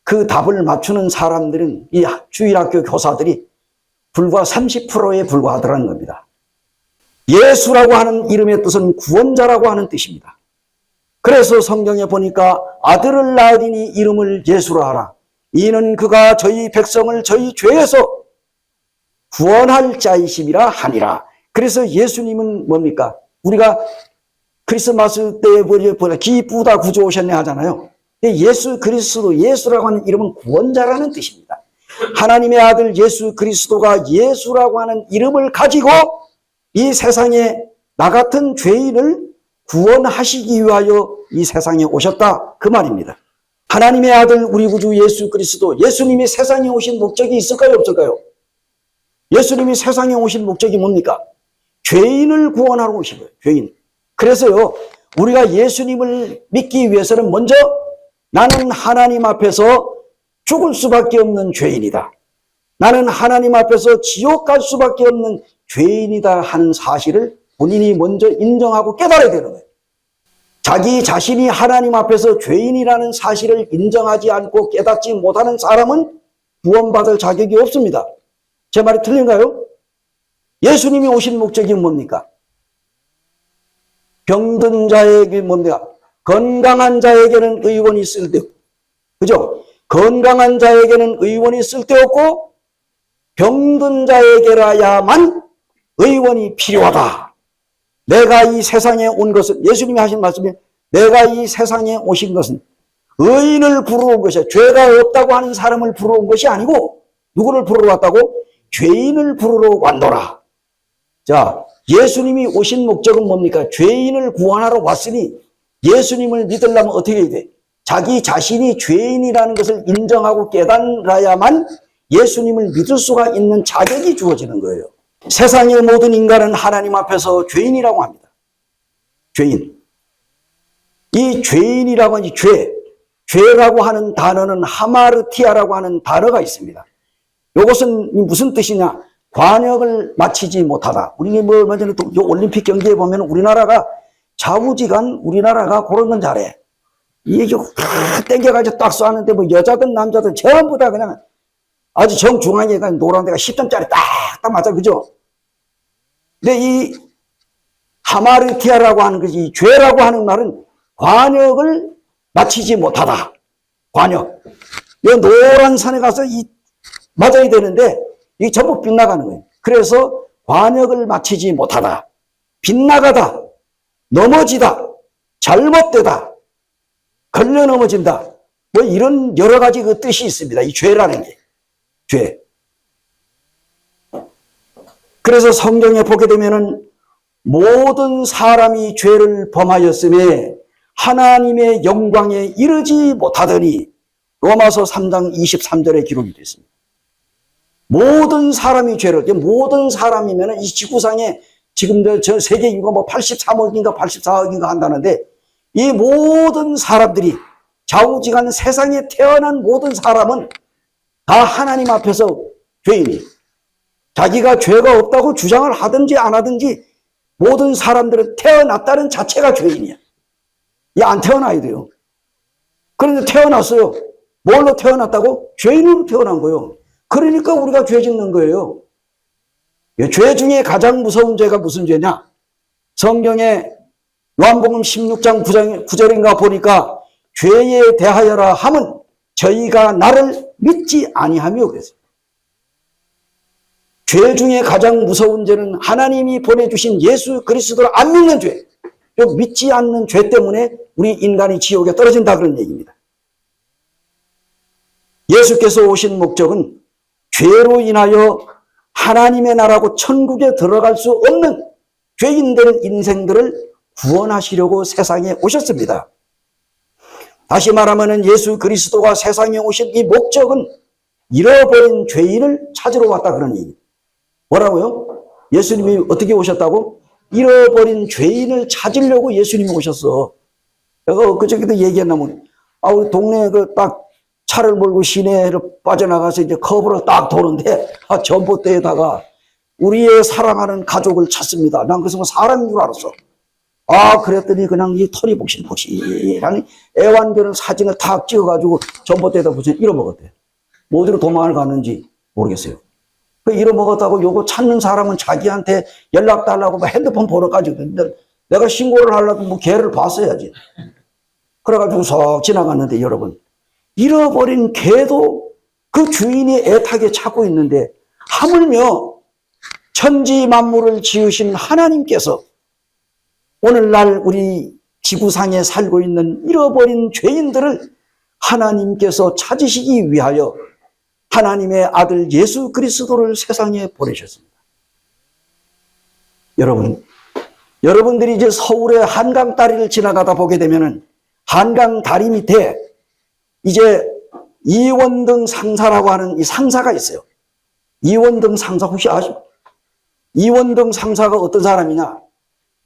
그 답을 맞추는 사람들은 이 주일학교 교사들이 불과 30%에 불과하더라는 겁니다. 예수라고 하는 이름의 뜻은 구원자라고 하는 뜻입니다. 그래서 성경에 보니까 아들을 낳으리니 이름을 예수라 하라. 이는 그가 저희 백성을 저희 죄에서 구원할 자이심이라 하니라. 그래서 예수님은 뭡니까? 우리가 크리스마스 때 기쁘다 구주 오셨네 하잖아요. 예수 그리스도, 예수라고 하는 이름은 구원자라는 뜻입니다. 하나님의 아들 예수 그리스도가 예수라고 하는 이름을 가지고 이 세상에 나 같은 죄인을 구원하시기 위하여 이 세상에 오셨다 그 말입니다. 하나님의 아들 우리 구주 예수 그리스도, 예수님이 세상에 오신 목적이 있을까요 없을까요? 예수님이 세상에 오신 목적이 뭡니까? 죄인을 구원하러 오신 거예요. 죄인. 그래서요, 우리가 예수님을 믿기 위해서는 먼저 나는 하나님 앞에서 죽을 수밖에 없는 죄인이다. 나는 하나님 앞에서 지옥 갈 수밖에 없는 죄인이다 하는 사실을 본인이 먼저 인정하고 깨달아야 되는 거예요. 자기 자신이 하나님 앞에서 죄인이라는 사실을 인정하지 않고 깨닫지 못하는 사람은 구원받을 자격이 없습니다. 제 말이 틀린가요? 예수님이 오신 목적이 뭡니까? 병든 자에게 뭡니까? 건강한 자에게는 의원이 쓸데없고, 그죠? 건강한 자에게는 의원이 쓸데없고 병든 자에게라야만 의원이 필요하다. 내가 이 세상에 온 것은, 예수님이 하신 말씀이, 내가 이 세상에 오신 것은 의인을 부르러 온 것이야. 죄가 없다고 하는 사람을 부르러 온 것이 아니고 누구를 부르러 왔다고? 죄인을 부르러 왔노라. 자, 예수님이 오신 목적은 뭡니까? 죄인을 구원하러 왔으니 예수님을 믿으려면 어떻게 해야 돼? 자기 자신이 죄인이라는 것을 인정하고 깨달아야만 예수님을 믿을 수가 있는 자격이 주어지는 거예요. 세상의 모든 인간은 하나님 앞에서 죄인이라고 합니다. 죄인. 이 죄인이라고 하는 죄라고 하는 단어는 하마르티아라고 하는 단어가 있습니다. 이것은 무슨 뜻이냐? 관역을 마치지 못하다. 우리 뭐 얼마 전에 또 올림픽 경기에 보면 우리나라가 좌우지간 우리나라가 그런 건 잘해. 이게 다 땡겨가지고 딱 쏘았는데 뭐 여자든 남자든 전부 다 그냥 아주 정중앙에 간 노란 데가 10점짜리 딱 맞아. 그죠? 근데 이 하마르티아라고 하는 것이, 죄라고 하는 말은 관역을 마치지 못하다. 관역. 이 노란 산에 가서 맞아야 되는데 이게 전부 빗나가는 거예요. 그래서 관역을 마치지 못하다. 빗나가다. 넘어지다. 잘못되다. 걸려 넘어진다. 뭐 이런 여러 가지 그 뜻이 있습니다. 이 죄라는 게. 죄. 그래서 성경에 보게 되면은 모든 사람이 죄를 범하였음에 하나님의 영광에 이르지 못하더니 로마서 3장 23절에 기록이 되어 있습니다. 모든 사람이 죄를, 모든 사람이면 이 지구상에 지금 저 세계 인구가 뭐 83억인가 84억인가 한다는데 이 모든 사람들이 좌우지간 세상에 태어난 모든 사람은 다 하나님 앞에서 죄인이, 자기가 죄가 없다고 주장을 하든지 안 하든지 모든 사람들은 태어났다는 자체가 죄인이야. 안 태어나야 돼요. 그런데 태어났어요. 뭘로 태어났다고? 죄인으로 태어난 거예요. 그러니까 우리가 죄 짓는 거예요. 죄 중에 가장 무서운 죄가 무슨 죄냐? 성경에 요한복음 16장 9절인가 보니까 죄에 대하여라 함은 저희가 나를 믿지 아니하며 그랬어요. 죄 중에 가장 무서운 죄는 하나님이 보내주신 예수 그리스도를 안 믿는 죄. 믿지 않는 죄 때문에 우리 인간이 지옥에 떨어진다 그런 얘기입니다. 예수께서 오신 목적은 죄로 인하여 하나님의 나라고 천국에 들어갈 수 없는 죄인된 인생들을 구원하시려고 세상에 오셨습니다. 다시 말하면 예수 그리스도가 세상에 오신 이 목적은 잃어버린 죄인을 찾으러 왔다 그런 얘기입니다. 뭐라고요? 예수님이 어떻게 오셨다고? 잃어버린 죄인을 찾으려고 예수님이 오셨어. 내가 그저께도 얘기했나면, 우리 동네에 딱 차를 몰고 시내를 빠져나가서 이제 커브를 딱 도는데, 전봇대에다가 우리의 사랑하는 가족을 찾습니다. 난 그래서 사람인 줄 알았어. 그랬더니 그냥 이 털이 복실복실한 애완견을 사진을 탁 찍어가지고 전봇대에다 붙여 잃어먹었대. 뭐 어디로 도망을 갔는지 모르겠어요. 잃어먹었다고 요거 찾는 사람은 자기한테 연락 달라고 핸드폰 번호 가지고 있는데 내가 신고를 하려고 뭐 개를 봤어야지. 그래가지고 석 지나갔는데 여러분, 잃어버린 개도 그 주인이 애타게 찾고 있는데 하물며 천지 만물을 지으신 하나님께서 오늘날 우리 지구상에 살고 있는 잃어버린 죄인들을 하나님께서 찾으시기 위하여 하나님의 아들 예수 그리스도를 세상에 보내셨습니다. 여러분들이 이제 서울의 한강 다리를 지나가다 보게 되면은 한강 다리 밑에 이제 이원등 상사라고 하는 이 상사가 있어요. 이원등 상사 혹시 아시죠? 이원등 상사가 어떤 사람이냐?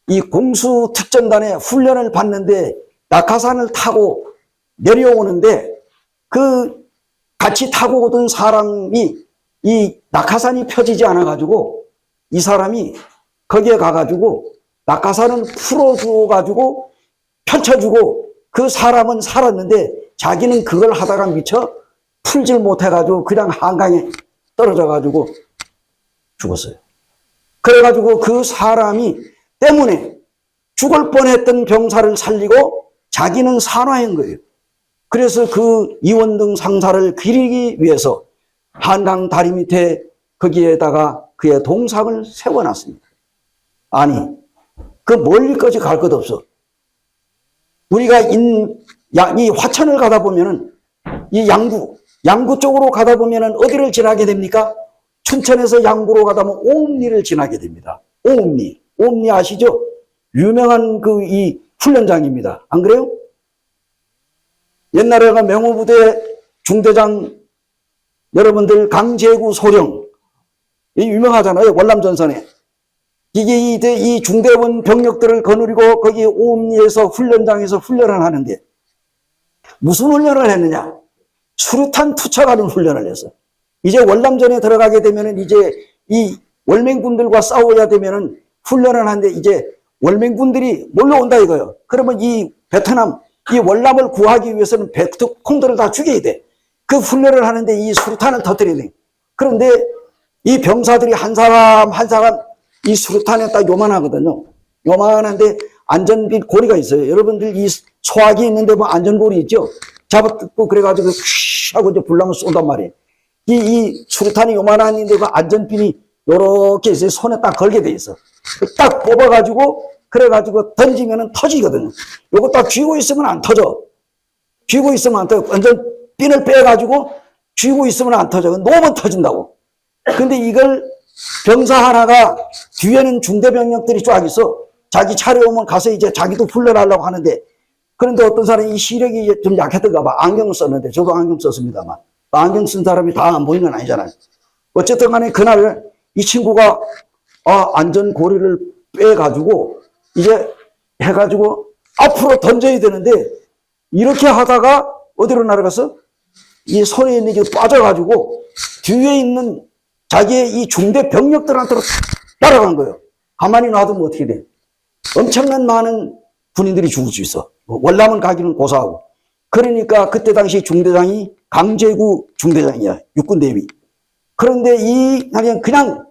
이 공수특전단에 훈련을 받는데 낙하산을 타고 내려오는데 그 같이 타고 오던 사람이 이 낙하산이 펴지지 않아가지고 이 사람이 거기에 가가지고 낙하산을 풀어주어가지고 펼쳐주고 그 사람은 살았는데 자기는 그걸 하다가 미쳐 풀질 못해가지고 그냥 한강에 떨어져가지고 죽었어요. 그래가지고 그 사람이 때문에 죽을 뻔했던 병사를 살리고 자기는 산화인 거예요. 그래서 그 이원등 상사를 기리기 위해서 한강 다리 밑에 거기에다가 그의 동상을 세워놨습니다. 아니, 그 멀리까지 갈 것 없어. 우리가 이 화천을 가다 보면은 이 양구 쪽으로 가다 보면은 어디를 지나게 됩니까? 춘천에서 양구로 가다 보면 오음리를 지나게 됩니다. 오음리 아시죠? 유명한 이 훈련장입니다. 안 그래요? 옛날에가 명호부대 중대장 여러분들 강제구 소령 유명하잖아요. 월남전선에. 이게 이 중대원 병력들을 거느리고 거기 오음리에서 훈련장에서 훈련을 하는데 무슨 훈련을 했느냐? 수류탄 투척하는 훈련을 했어. 이제 월남전에 들어가게 되면은 이제 이 월맹군들과 싸워야 되면은 훈련을 하는데 이제 월맹군들이 몰려온다 이거예요. 그러면 이 베트남, 이 월남을 구하기 위해서는 베트콩들을 다 죽여야 돼. 그 훈련을 하는데 이 수류탄을 터뜨려야 돼. 그런데 이 병사들이 한 사람 이 수류탄에 딱 요만하거든요. 요만한데 안전비 고리가 있어요. 여러분들 이 소화기 있는데 뭐 안전고리 있죠? 잡아뜯고 그래가지고 휘 하고 이제 불나면 쏜단 말이에요. 이 수류탄이 요만한데 그 안전핀이 요렇게 있어요. 손에 딱 걸게 돼 있어. 딱 뽑아가지고 그래가지고 던지면은 터지거든요. 요거 딱 쥐고 있으면 안 터져. 쥐고 있으면 안 터져. 완전 핀을 빼가지고 쥐고 있으면 안 터져. 놓으면 터진다고. 근데 이걸 병사 하나가 뒤에는 중대병력들이 쫙 있어. 자기 차례 오면 가서 이제 자기도 훈련하려고 하는데 그런데 어떤 사람이 이 시력이 좀 약했던가 봐. 안경을 썼는데 저도 안경 썼습니다만 안경 쓴 사람이 다 안 보이는 건 아니잖아요. 어쨌든 간에 그날 이 친구가 안전고리를 빼가지고 이제 해가지고 앞으로 던져야 되는데 이렇게 하다가 어디로 날아갔어? 이 손에 있는 게 빠져가지고 뒤에 있는 자기의 이 중대 병력들한테로 따라간 거예요. 가만히 놔두면 어떻게 돼? 엄청난 많은 군인들이 죽을 수 있어. 월남은 가기는 고사하고. 그러니까 그때 당시 중대장이 강제구 중대장이야. 육군대위. 그런데 그냥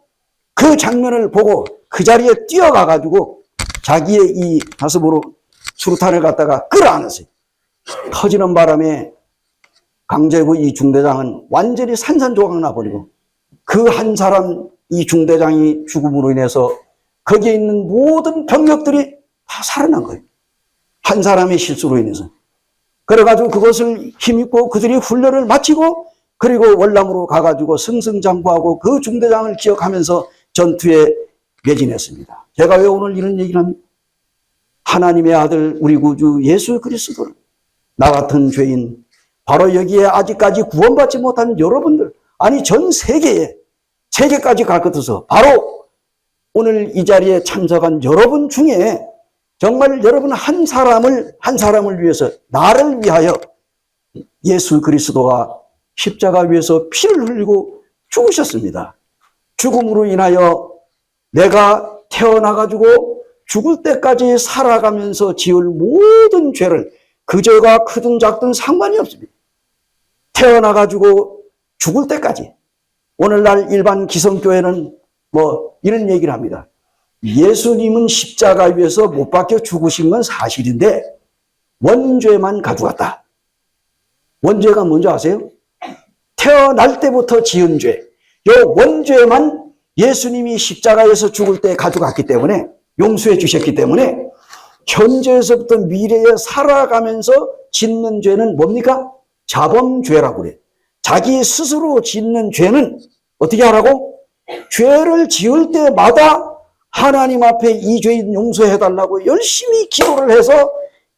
그 장면을 보고 그 자리에 뛰어가가지고 자기의 이 가슴으로 수류탄을 갖다가 끌어안았어요. 터지는 바람에 강제구 이 중대장은 완전히 산산조각 나버리고 그 한 사람 이 중대장이 죽음으로 인해서 거기에 있는 모든 병력들이 다 살아난 거예요. 한 사람의 실수로 인해서. 그래가지고 그것을 힘입고 그들이 훈련을 마치고 그리고 월남으로 가가지고 승승장구하고 그 중대장을 기억하면서 전투에 매진했습니다. 제가 왜 오늘 이런 얘기를 합니까? 하나님의 아들 우리 구주 예수 그리스도를 나 같은 죄인 바로 여기에 아직까지 구원받지 못한 여러분들 아니 전 세계까지 갈 것 같아서 바로 오늘 이 자리에 참석한 여러분 중에 정말 여러분 한 사람을 위해서 나를 위하여 예수 그리스도가 십자가 위에서 피를 흘리고 죽으셨습니다. 죽음으로 인하여 내가 태어나가지고 죽을 때까지 살아가면서 지을 모든 죄를 그 죄가 크든 작든 상관이 없습니다. 태어나가지고 죽을 때까지 오늘날 일반 기성교회는 뭐 이런 얘기를 합니다. 예수님은 십자가 위에서 못 박혀 죽으신 건 사실인데 원죄만 가져갔다. 원죄가 뭔지 아세요? 태어날 때부터 지은 죄. 요 원죄만 예수님이 십자가에서 죽을 때 가져갔기 때문에 용서해 주셨기 때문에 현재에서부터 미래에 살아가면서 짓는 죄는 뭡니까? 자범죄라고 그래요. 자기 스스로 짓는 죄는 어떻게 하라고? 죄를 지을 때마다 하나님 앞에 이 죄인 용서해달라고 열심히 기도를 해서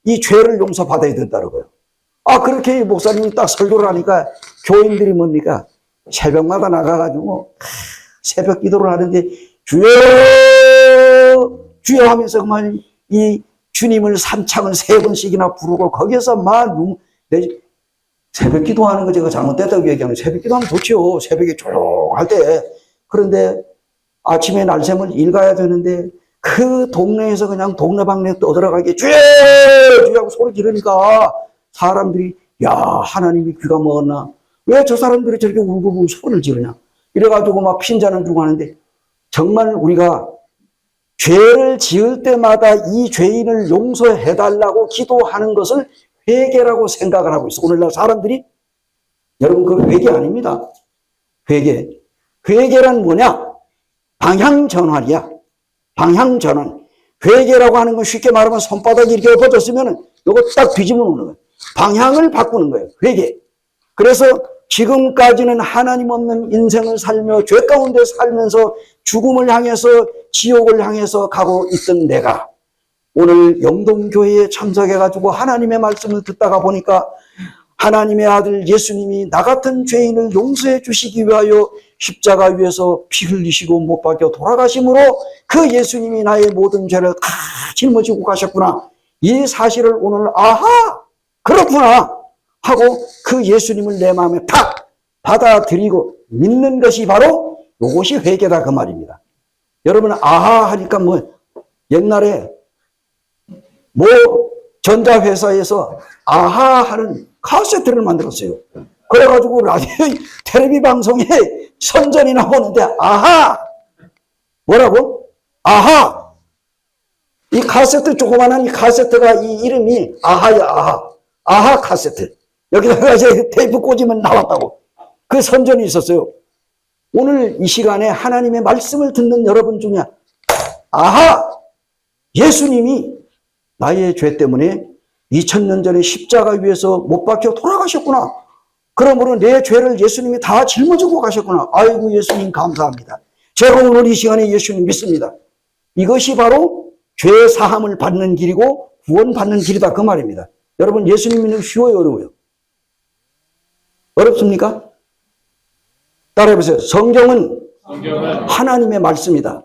이 죄를 용서받아야 된다는 거예요. 그렇게 목사님이 딱 설교를 하니까 교인들이 뭡니까? 새벽마다 나가가지고 새벽 기도를 하는데 주여 주여 하면서 그만 이 주님을 삼창을 3번씩이나 부르고 거기에서 새벽 기도하는 거 제가 잘못됐다고 얘기하면 새벽 기도하면 좋죠. 새벽에 조용할 때. 그런데 아침에 날샘을 읽어야 되는데 그 동네에서 그냥 동네방네 떠들어가게 주여 주여 하고 소리 지르니까 사람들이 야 하나님이 귀가 먹었나? 왜 저 사람들이 저렇게 울고불고 소리를 지르냐? 이래가지고 막 핀잔을 주고 하는데 정말 우리가 죄를 지을 때마다 이 죄인을 용서해달라고 기도하는 것을 회개라고 생각을 하고 있어. 오늘날 사람들이. 여러분, 그건 회개 아닙니다. 회개. 회개란 뭐냐? 방향전환이야. 방향전환. 회개라고 하는 건 쉽게 말하면 손바닥이 이렇게 엎어졌으면 이거 딱 뒤집어 놓는 거예요. 방향을 바꾸는 거예요. 회개. 그래서 지금까지는 하나님 없는 인생을 살며 죄 가운데 살면서 죽음을 향해서 지옥을 향해서 가고 있던 내가 오늘 영동교회에 참석해가지고 하나님의 말씀을 듣다가 보니까 하나님의 아들 예수님이 나 같은 죄인을 용서해 주시기 위하여 십자가 위에서 피 흘리시고 못 박혀 돌아가심으로 그 예수님이 나의 모든 죄를 다 짊어지고 가셨구나. 이 사실을 오늘 아하! 그렇구나! 하고 그 예수님을 내 마음에 탁 받아들이고 믿는 것이 바로 이것이 회개다 그 말입니다. 여러분 아하 하니까 뭐 옛날에 뭐 전자회사에서 아하 하는 카세트를 만들었어요. 그래가지고 라디오 텔레비 방송에 선전이 나오는데 아하 뭐라고? 아하 이 카세트 조그만한 이 카세트가 이 이름이 아하야 아하 아하 카세트 여기다가 이제 테이프 꽂으면 나왔다고 그 선전이 있었어요. 오늘 이 시간에 하나님의 말씀을 듣는 여러분 중에 아하 예수님이 나의 죄 때문에 2000년 전에 십자가 위에서 못 박혀 돌아가셨구나. 그러므로 내 죄를 예수님이 다 짊어지고 가셨구나. 아이고 예수님 감사합니다. 제가 오늘 이 시간에 예수님 믿습니다. 이것이 바로 죄 사함을 받는 길이고 구원받는 길이다 그 말입니다. 여러분 예수님 믿는 게 쉬워요 어려워요? 어렵습니까? 따라해보세요. 성경은 하나님의 말씀이다.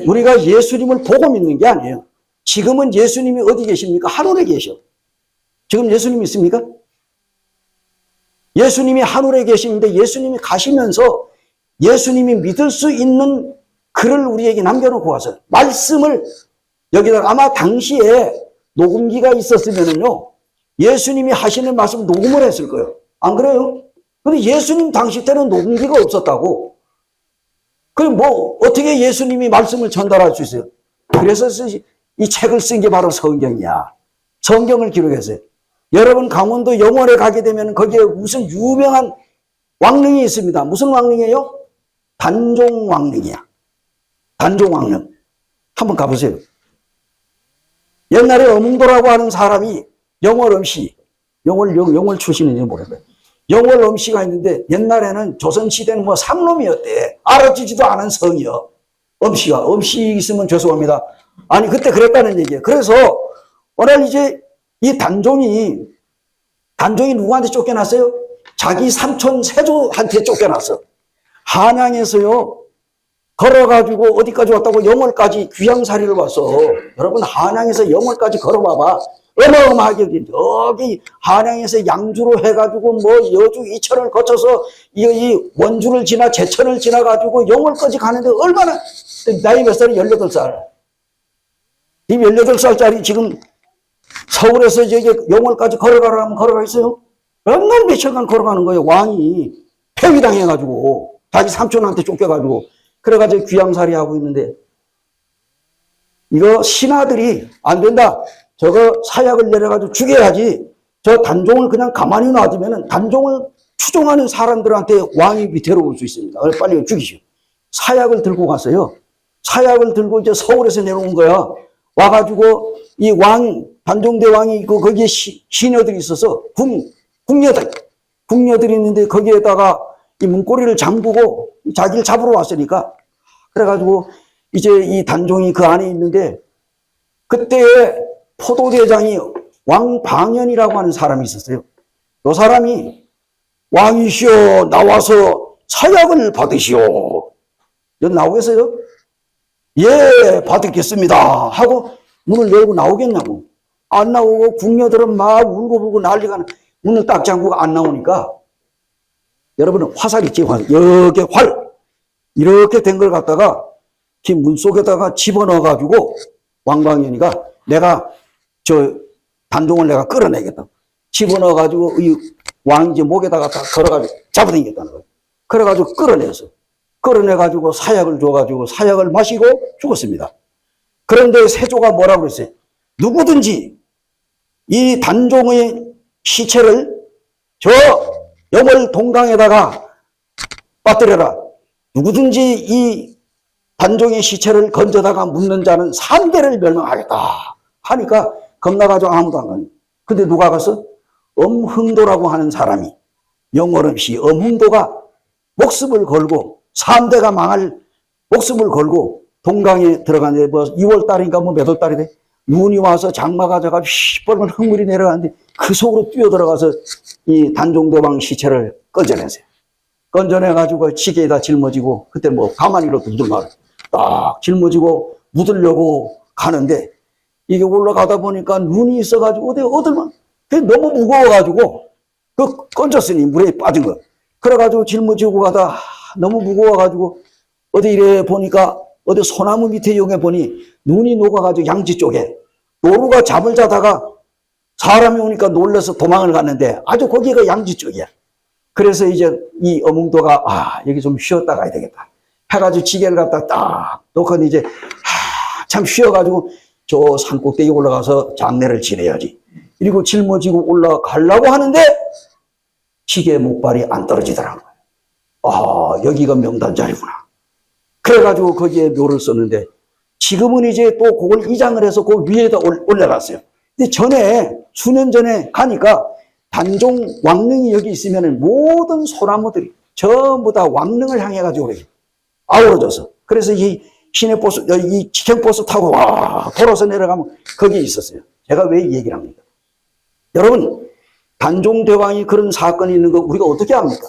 우리가 예수님을 보고 믿는 게 아니에요. 지금은 예수님이 어디 계십니까? 하늘에 계셔. 지금 예수님 있습니까? 예수님이 하늘에 계시는데 예수님이 가시면서 예수님이 믿을 수 있는 글을 우리에게 남겨놓고 와서 말씀을 여기다가 아마 당시에 녹음기가 있었으면요 예수님이 하시는 말씀 녹음을 했을 거예요. 안 그래요? 근데 예수님 당시 때는 녹음기가 없었다고. 그럼 뭐 어떻게 예수님이 말씀을 전달할 수 있어요? 그래서 이 책을 쓴 게 바로 성경이야. 성경을 기록했어요. 여러분 강원도 영월에 가게 되면 거기에 무슨 유명한 왕릉이 있습니다. 무슨 왕릉이에요? 단종왕릉이야. 단종왕릉. 한번 가보세요. 옛날에 어몽도라고 하는 사람이 영월 엄씨, 영월 출신인지 모르겠어요. 영월 엄씨가 있는데 옛날에는 조선시대는 뭐 상놈이었대. 알아지지도 않은 성이요. 엄씨 있으면 죄송합니다. 아니 그때 그랬다는 얘기예요. 그래서 오늘 이제 이 단종이 누구한테 쫓겨났어요? 자기 삼촌 세조한테 쫓겨났어. 한양에서요 걸어가지고 어디까지 왔다고 영월까지 귀양살이를 왔어. 여러분 한양에서 영월까지 걸어봐봐. 어마어마하게 여기 한양에서 양주로 해가지고 뭐 여주 이천을 거쳐서 이 원주를 지나 제천을 지나가지고 영월까지 가는데 얼마나 나이 몇 살이 18살. 이 18살짜리 지금 서울에서 저기 영월까지 걸어가라면 걸어가겠어요? 맨날 며칠간 걸어가는 거예요. 왕이 폐위당해가지고 자기 삼촌한테 쫓겨가지고 그래가지고 귀양살이 하고 있는데 이거 신하들이 안 된다. 저거 사약을 내려가지고 죽여야지. 저 단종을 그냥 가만히 놔두면 단종을 추종하는 사람들한테 왕이 위태로울 수 있습니다. 빨리 죽이시오. 사약을 들고 갔어요. 사약을 들고 이제 서울에서 내려온 거야. 와가지고 이 단종대 왕이 있고 거기에 시녀들이 있어서 궁녀들이 있는데 거기에다가 이 문고리를 잠그고 자기를 잡으러 왔으니까 그래가지고 이제 이 단종이 그 안에 있는데 그때에 포도대장이 왕방연이라고 하는 사람이 있었어요. 이 사람이 왕이시오 나와서 사약을 받으시오. 여기 나오겠어요? 예 받겠습니다 하고 문을 열고 나오겠냐고. 안 나오고 궁녀들은 막 울고불고 난리가 나. 문을 딱 잠그고 안 나오니까 여러분은 화살 있지 화살. 여기 활 이렇게 된 걸 갖다가 그 문 속에다가 집어넣어가지고 왕방연이가 내가 저 단종을 내가 끌어내겠다. 집어넣어가지고 이 왕이 이제 목에다가 딱 걸어가지고 잡아당겼다는 거예요. 그래가지고 끌어내서 끌어내가지고 사약을 줘가지고 사약을 마시고 죽었습니다. 그런데 세조가 뭐라고 그랬어요? 누구든지 이 단종의 시체를 저 염월 동강에다가 빠뜨려라. 누구든지 이 단종의 시체를 건져다가 묻는 자는 3대를 멸망하겠다 하니까 겁나가지고 아무도 안 가요. 근데 누가 갔어? 엄흥도라고 하는 사람이, 영월음씨 엄흥도가 목숨을 걸고 3대가 망할 목숨을 걸고 동강에 들어갔는데 뭐 2월 달인가 뭐 몇 월 달이 돼? 눈이 와서 장마가 져가 시뻘건 흙물이 내려가는데 그 속으로 뛰어들어가서 이 단종대왕 시체를 건져냈어요. 건져내가지고 지게에다 짊어지고 그때 뭐 가만히로 두들만 딱 짊어지고 묻으려고 가는데 이게 올라가다 보니까 눈이 있어가지고 어딜만 너무 무거워가지고 그 건졌으니 물에 빠진 거. 그래가지고 짊어지고 가다 너무 무거워가지고 어디 이래 보니까 어디 소나무 밑에 용해 보니 눈이 녹아가지고 양지 쪽에 노루가 잠을 자다가 사람이 오니까 놀라서 도망을 갔는데 아주 거기가 양지 쪽이야. 그래서 이제 이 어몽도가 여기 좀 쉬었다 가야 되겠다 해가지고 지게를 갖다 딱 놓고 이제 참 쉬어가지고 저 산꼭대기 올라가서 장례를 지내야지. 그리고 짊어지고 올라가려고 하는데 지게 목발이 안 떨어지더라고요. 여기가 명단 자리구나. 그래가지고 거기에 묘를 썼는데 지금은 이제 또 그걸 이장을 해서 그 위에다 올려놨어요. 근데 전에 수년 전에 가니까 단종 왕릉이 여기 있으면 모든 소나무들이 전부 다 왕릉을 향해가지고 아우러져서 그래서 이 시내버스, 이 직행버스 타고 돌아서 내려가면 거기에 있었어요. 제가 왜 이 얘기를 합니까? 여러분, 단종대왕이 그런 사건이 있는 거 우리가 어떻게 압니까?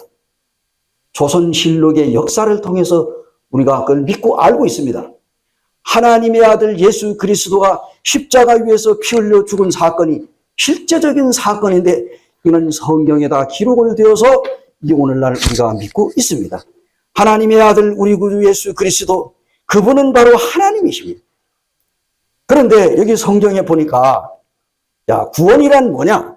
조선실록의 역사를 통해서 우리가 그걸 믿고 알고 있습니다. 하나님의 아들 예수 그리스도가 십자가 위에서 피 흘려 죽은 사건이 실제적인 사건인데 이는 성경에다 기록을 되어서 오늘날 우리가 믿고 있습니다. 하나님의 아들 우리 구주 예수 그리스도 그분은 바로 하나님이십니다. 그런데 여기 성경에 보니까 구원이란 뭐냐?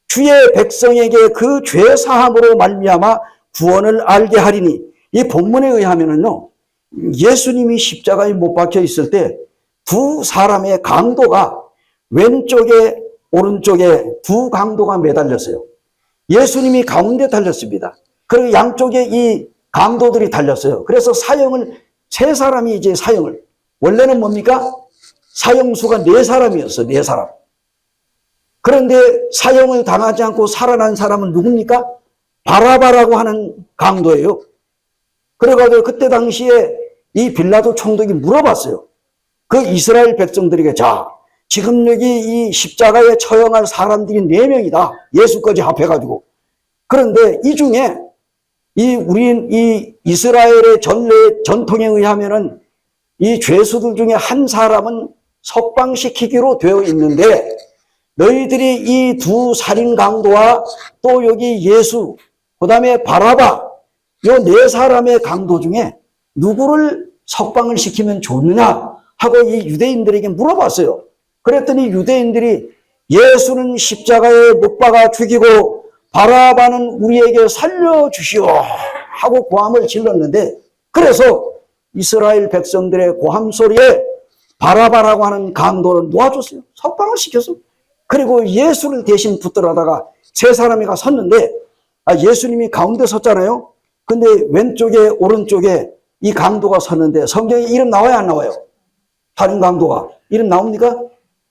주의 백성에게 그 죄 사함으로 말미암아 구원을 알게 하리니 이 본문에 의하면은요. 예수님이 십자가에 못 박혀 있을 때 두 사람의 강도가 왼쪽에 오른쪽에 두 강도가 매달렸어요. 예수님이 가운데 달렸습니다. 그리고 양쪽에 이 강도들이 달렸어요. 그래서 사형을 세 사람이 이제 사형을 원래는 뭡니까? 사형수가 4사람이었어요. 4사람. 그런데 사형을 당하지 않고 살아난 사람은 누굽니까? 바라바라고 하는 강도예요. 그래가지고 그때 당시에 이 빌라도 총독이 물어봤어요. 그 이스라엘 백성들에게 지금 여기 이 십자가에 처형할 사람들이 4명이다. 예수까지 합해가지고. 그런데 이 중에 이 이스라엘의 전통에 의하면은 이 죄수들 중에 한 사람은 석방시키기로 되어 있는데 너희들이 이 두 살인 강도와 또 여기 예수, 그 다음에 바라바, 요 4사람의 강도 중에 누구를 석방을 시키면 좋느냐 하고 이 유대인들에게 물어봤어요. 그랬더니 유대인들이 예수는 십자가에 못 박아 죽이고 바라바는 우리에게 살려주시오 하고 고함을 질렀는데 그래서 이스라엘 백성들의 고함 소리에 바라바라고 하는 강도를 놓아줬어요. 석방을 시켰어요. 그리고 예수를 대신 붙들어다가 3사람이가 섰는데 예수님이 가운데 섰잖아요. 근데 왼쪽에 오른쪽에 이 강도가 섰는데 성경에 이름 나와요 안 나와요? 다른 강도가 이름 나옵니까?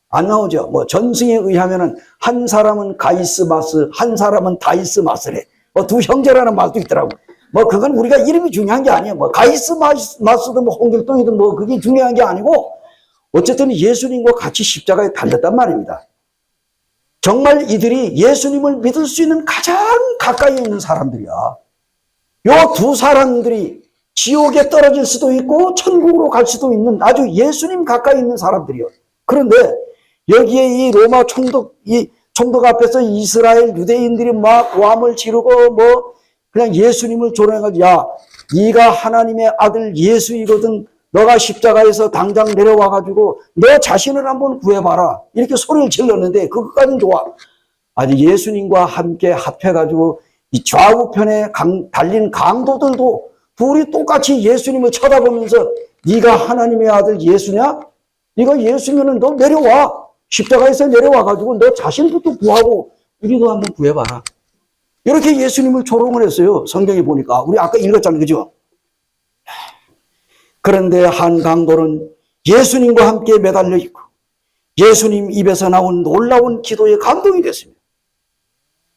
안 나오죠. 뭐 전승에 의하면은 한 사람은 가이스마스, 한 사람은 다이스마스래. 두 형제라는 말도 있더라고. 그건 우리가 이름이 중요한 게 아니에요. 가이스마스든 홍길동이든 그게 중요한 게 아니고 어쨌든 예수님과 같이 십자가에 달렸단 말입니다. 정말 이들이 예수님을 믿을 수 있는 가장 가까이 있는 사람들이야. 요 2사람들이 지옥에 떨어질 수도 있고 천국으로 갈 수도 있는 아주 예수님 가까이 있는 사람들이요. 그런데 여기에 이 로마 총독 앞에서 이스라엘 유대인들이 막 고함을 지르고 그냥 예수님을 조롱해가지고 네가 하나님의 아들 예수이거든. 너가 십자가에서 당장 내려와가지고 너 자신을 한번 구해봐라. 이렇게 소리를 질렀는데 그것까지는 좋아. 예수님과 함께 합해가지고 이 좌우편에 달린 강도들도 둘이 똑같이 예수님을 쳐다보면서 네가 하나님의 아들 예수냐? 네가 예수면은 너 내려와. 십자가에서 내려와가지고 너 자신부터 구하고 우리도 한번 구해봐라. 이렇게 예수님을 조롱을 했어요. 성경에 보니까. 우리 아까 읽었잖아요. 그죠? 그런데 한 강도는 예수님과 함께 매달려 있고 예수님 입에서 나온 놀라운 기도에 감동이 됐습니다.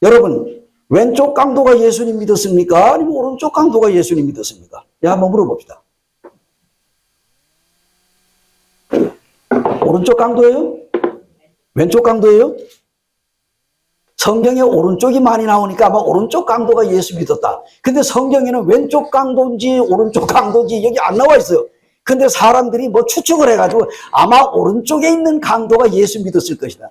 여러분, 왼쪽 강도가 예수님 믿었습니까? 아니면 오른쪽 강도가 예수님 믿었습니까? 한번 물어봅시다. 오른쪽 강도예요? 왼쪽 강도예요? 성경에 오른쪽이 많이 나오니까 아마 오른쪽 강도가 예수 믿었다. 근데 성경에는 왼쪽 강도인지 오른쪽 강도인지 여기 안 나와 있어요. 근데 사람들이 뭐 추측을 해가지고 아마 오른쪽에 있는 강도가 예수 믿었을 것이다.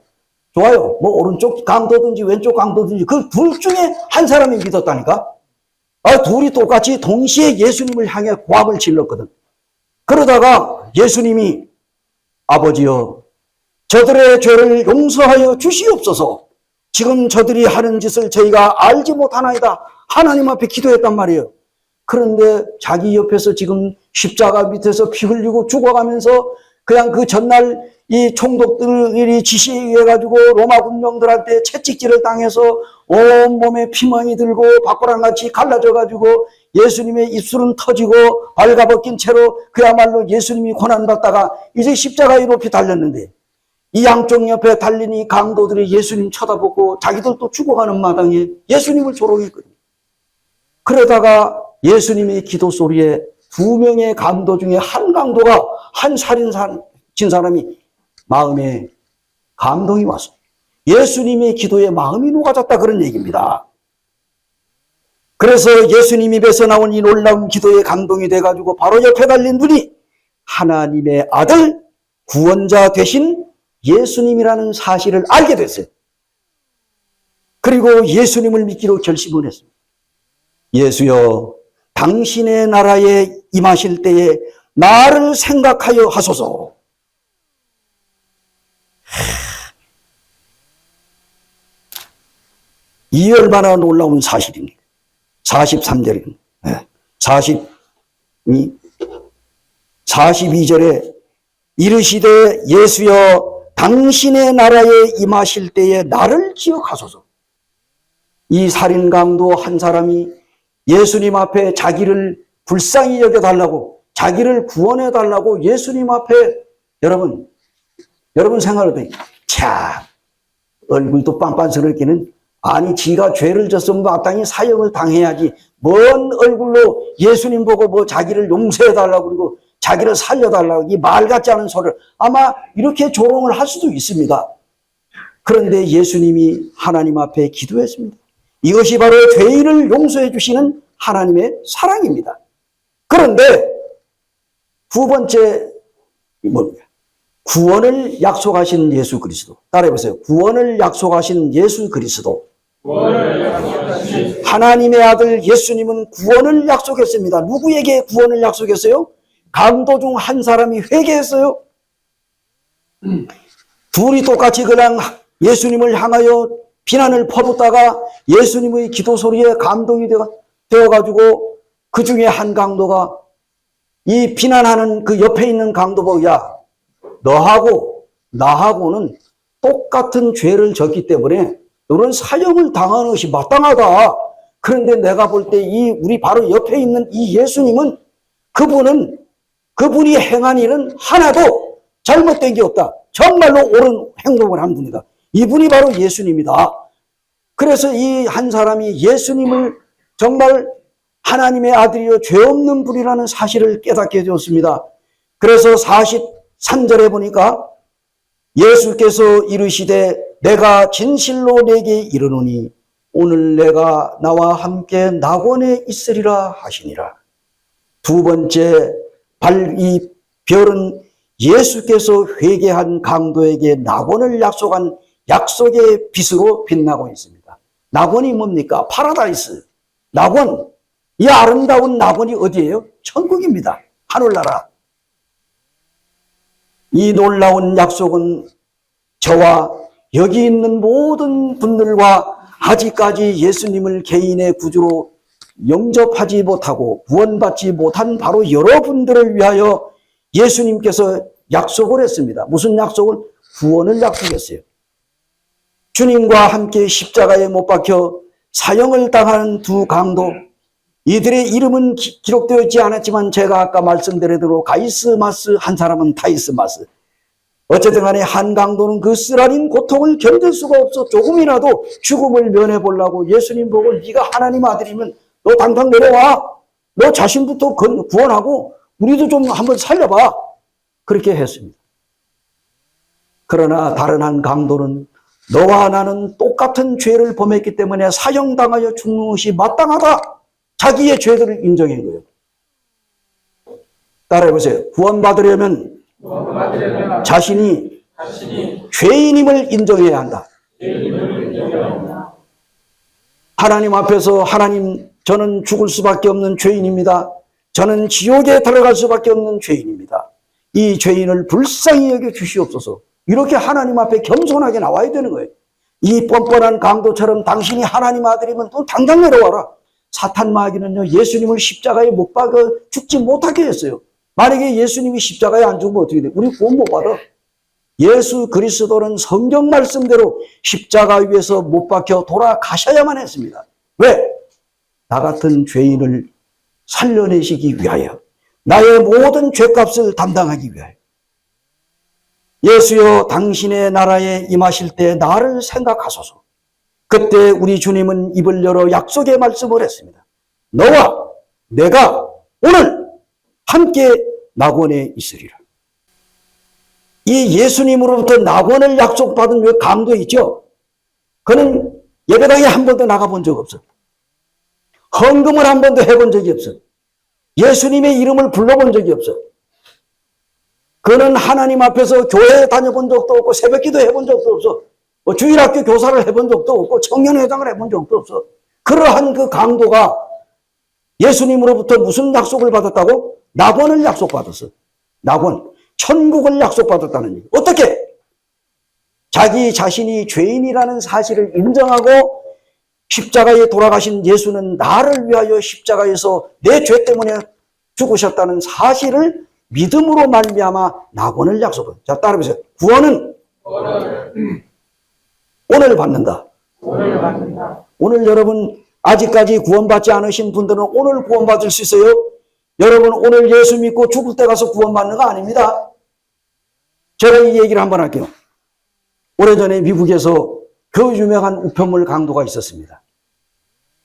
좋아요. 뭐 오른쪽 강도든지 왼쪽 강도든지 그 둘 중에 한 사람이 믿었다니까. 둘이 똑같이 동시에 예수님을 향해 고함을 질렀거든. 그러다가 예수님이 아버지여 저들의 죄를 용서하여 주시옵소서. 지금 저들이 하는 짓을 저희가 알지 못하나이다. 하나님 앞에 기도했단 말이에요. 그런데 자기 옆에서 지금 십자가 밑에서 피 흘리고 죽어가면서 그냥 그 전날 이 총독들이 지시에 의해 가지고 로마 군병들한테 채찍질을 당해서 온몸에 피멍이 들고 밥꼬랑같이 갈라져 가지고 예수님의 입술은 터지고 발가벗긴 채로 그야말로 예수님이 고난받다가 이제 십자가에 높이 달렸는데 이 양쪽 옆에 달린 이 강도들이 예수님 쳐다보고 자기들도 죽어가는 마당에 예수님을 조롱했거든요. 그러다가 예수님의 기도 소리에 두 명의 강도 중에 한 강도가 한 살인 친 사람이 마음에 감동이 왔어요. 예수님의 기도에 마음이 녹아졌다 그런 얘기입니다. 그래서 예수님 입에서 나온 이 놀라운 기도에 감동이 돼가지고 바로 옆에 달린 분이 하나님의 아들 구원자 되신 예수님이라는 사실을 알게 됐어요. 그리고 예수님을 믿기로 결심을 했습니다. 예수여 당신의 나라에 임하실 때에 나를 생각하여 하소서. 이 얼마나 놀라운 사실입니까? 43절에 42절에 이르시되 예수여 당신의 나라에 임하실 때에 나를 기억하소서. 이 살인강도 한 사람이 예수님 앞에 자기를 불쌍히 여겨달라고 자기를 구원해달라고 예수님 앞에 여러분 생각해보세요. 참 얼굴도 빤빤스럽기는 아니 지가 죄를 졌으면 마땅히 사형을 당해야지 뭔 얼굴로 예수님 보고 뭐 자기를 용서해달라고 그러고 자기를 살려달라고 이 말 같지 않은 소리를 아마 이렇게 조롱을 할 수도 있습니다. 그런데 예수님이 하나님 앞에 기도했습니다. 이것이 바로 죄인을 용서해 주시는 하나님의 사랑입니다. 그런데 두 번째 뭡니까? 구원을 약속하신 예수 그리스도. 따라해보세요. 구원을 약속하신 예수 그리스도. 하나님의 아들 예수님은 구원을 약속했습니다. 누구에게 구원을 약속했어요? 강도 중 한 사람이 회개했어요. 둘이 똑같이 그냥 예수님을 향하여 비난을 퍼붓다가 예수님의 기도 소리에 감동이 되어가지고 그 중에 한 강도가 이 비난하는 그 옆에 있는 강도 보고 야 너하고 나하고는 똑같은 죄를 졌기 때문에 너는 사형을 당하는 것이 마땅하다. 그런데 내가 볼 때 우리 바로 옆에 있는 이 예수님은 그분이 행한 일은 하나도 잘못된 게 없다. 정말로 옳은 행동을 한 분이다. 이분이 바로 예수님이다. 그래서 이 한 사람이 예수님을 정말 하나님의 아들이요 죄 없는 분이라는 사실을 깨닫게 되었습니다. 그래서 43절에 보니까 예수께서 이르시되 내가 진실로 내게 이르노니 오늘 내가 나와 함께 낙원에 있으리라 하시니라. 두 번째 이 별은 예수께서 회개한 강도에게 낙원을 약속한 약속의 빛으로 빛나고 있습니다. 낙원이 뭡니까? 파라다이스. 낙원. 이 아름다운 낙원이 어디예요? 천국입니다. 하늘나라. 이 놀라운 약속은 저와 여기 있는 모든 분들과 아직까지 예수님을 개인의 구주로 영접하지 못하고 구원받지 못한 바로 여러분들을 위하여 예수님께서 약속을 했습니다. 무슨 약속을? 구원을 약속했어요. 주님과 함께 십자가에 못 박혀 사형을 당한 두 강도, 이들의 이름은 기록되어 있지 않았지만 제가 아까 말씀드린 대로 가이스마스, 한 사람은 타이스마스. 어쨌든 간에 한 강도는 그 쓰라린 고통을 견딜 수가 없어 조금이라도 죽음을 면해보려고 예수님 보고 네가 하나님 아들이면 너 당장 내려와. 너 자신부터 구원하고 우리도 좀 한번 살려봐. 그렇게 했습니다. 그러나 다른 한 강도는 너와 나는 똑같은 죄를 범했기 때문에 사형당하여 죽는 것이 마땅하다. 자기의 죄들을 인정한 거예요. 따라해보세요. 구원받으려면 자신이 죄인임을 인정해야 한다. 하나님 앞에서 하나님, 저는 죽을 수밖에 없는 죄인입니다. 저는 지옥에 들어갈 수밖에 없는 죄인입니다. 이 죄인을 불쌍히 여겨 주시옵소서. 이렇게 하나님 앞에 겸손하게 나와야 되는 거예요. 이 뻔뻔한 강도처럼 당신이 하나님 아들이면 또 당장 내려와라. 사탄 마귀는요, 예수님을 십자가에 못 박아 죽지 못하게 했어요. 만약에 예수님이 십자가에 안 죽으면 어떻게 돼? 우리 구원 못 받아. 예수 그리스도는 성경 말씀대로 십자가 위에서 못 박혀 돌아가셔야만 했습니다. 왜? 나 같은 죄인을 살려내시기 위하여, 나의 모든 죄값을 담당하기 위하여. 예수여, 당신의 나라에 임하실 때 나를 생각하소서. 그때 우리 주님은 입을 열어 약속의 말씀을 했습니다. 너와 내가 오늘 함께 낙원에 있으리라. 이 예수님으로부터 낙원을 약속받은 그 강도 있죠? 그는 예배당에 한 번도 나가본 적 없어. 헌금을 한 번도 해본 적이 없어. 예수님의 이름을 불러본 적이 없어. 그는 하나님 앞에서 교회에 다녀본 적도 없고 새벽기도 해본 적도 없어. 주일학교 교사를 해본 적도 없고 청년회장을 해본 적도 없어. 그러한 그 강도가 예수님으로부터 무슨 약속을 받았다고? 낙원을 약속받았어. 낙원, 천국을 약속받았다는 얘기. 어떻게? 자기 자신이 죄인이라는 사실을 인정하고 십자가에 돌아가신 예수는 나를 위하여 십자가에서 내 죄 때문에 죽으셨다는 사실을 믿음으로 말미암아 낙원을 약속합니다. 자, 따라해보세요. 구원은 오늘 받는다. 오늘 여러분 아직까지 구원받지 않으신 분들은 오늘 구원받을 수 있어요. 여러분 오늘 예수 믿고 죽을 때 가서 구원받는 거 아닙니다. 제가 이 얘기를 한번 할게요. 오래전에 미국에서 그 유명한 우편물 강도가 있었습니다.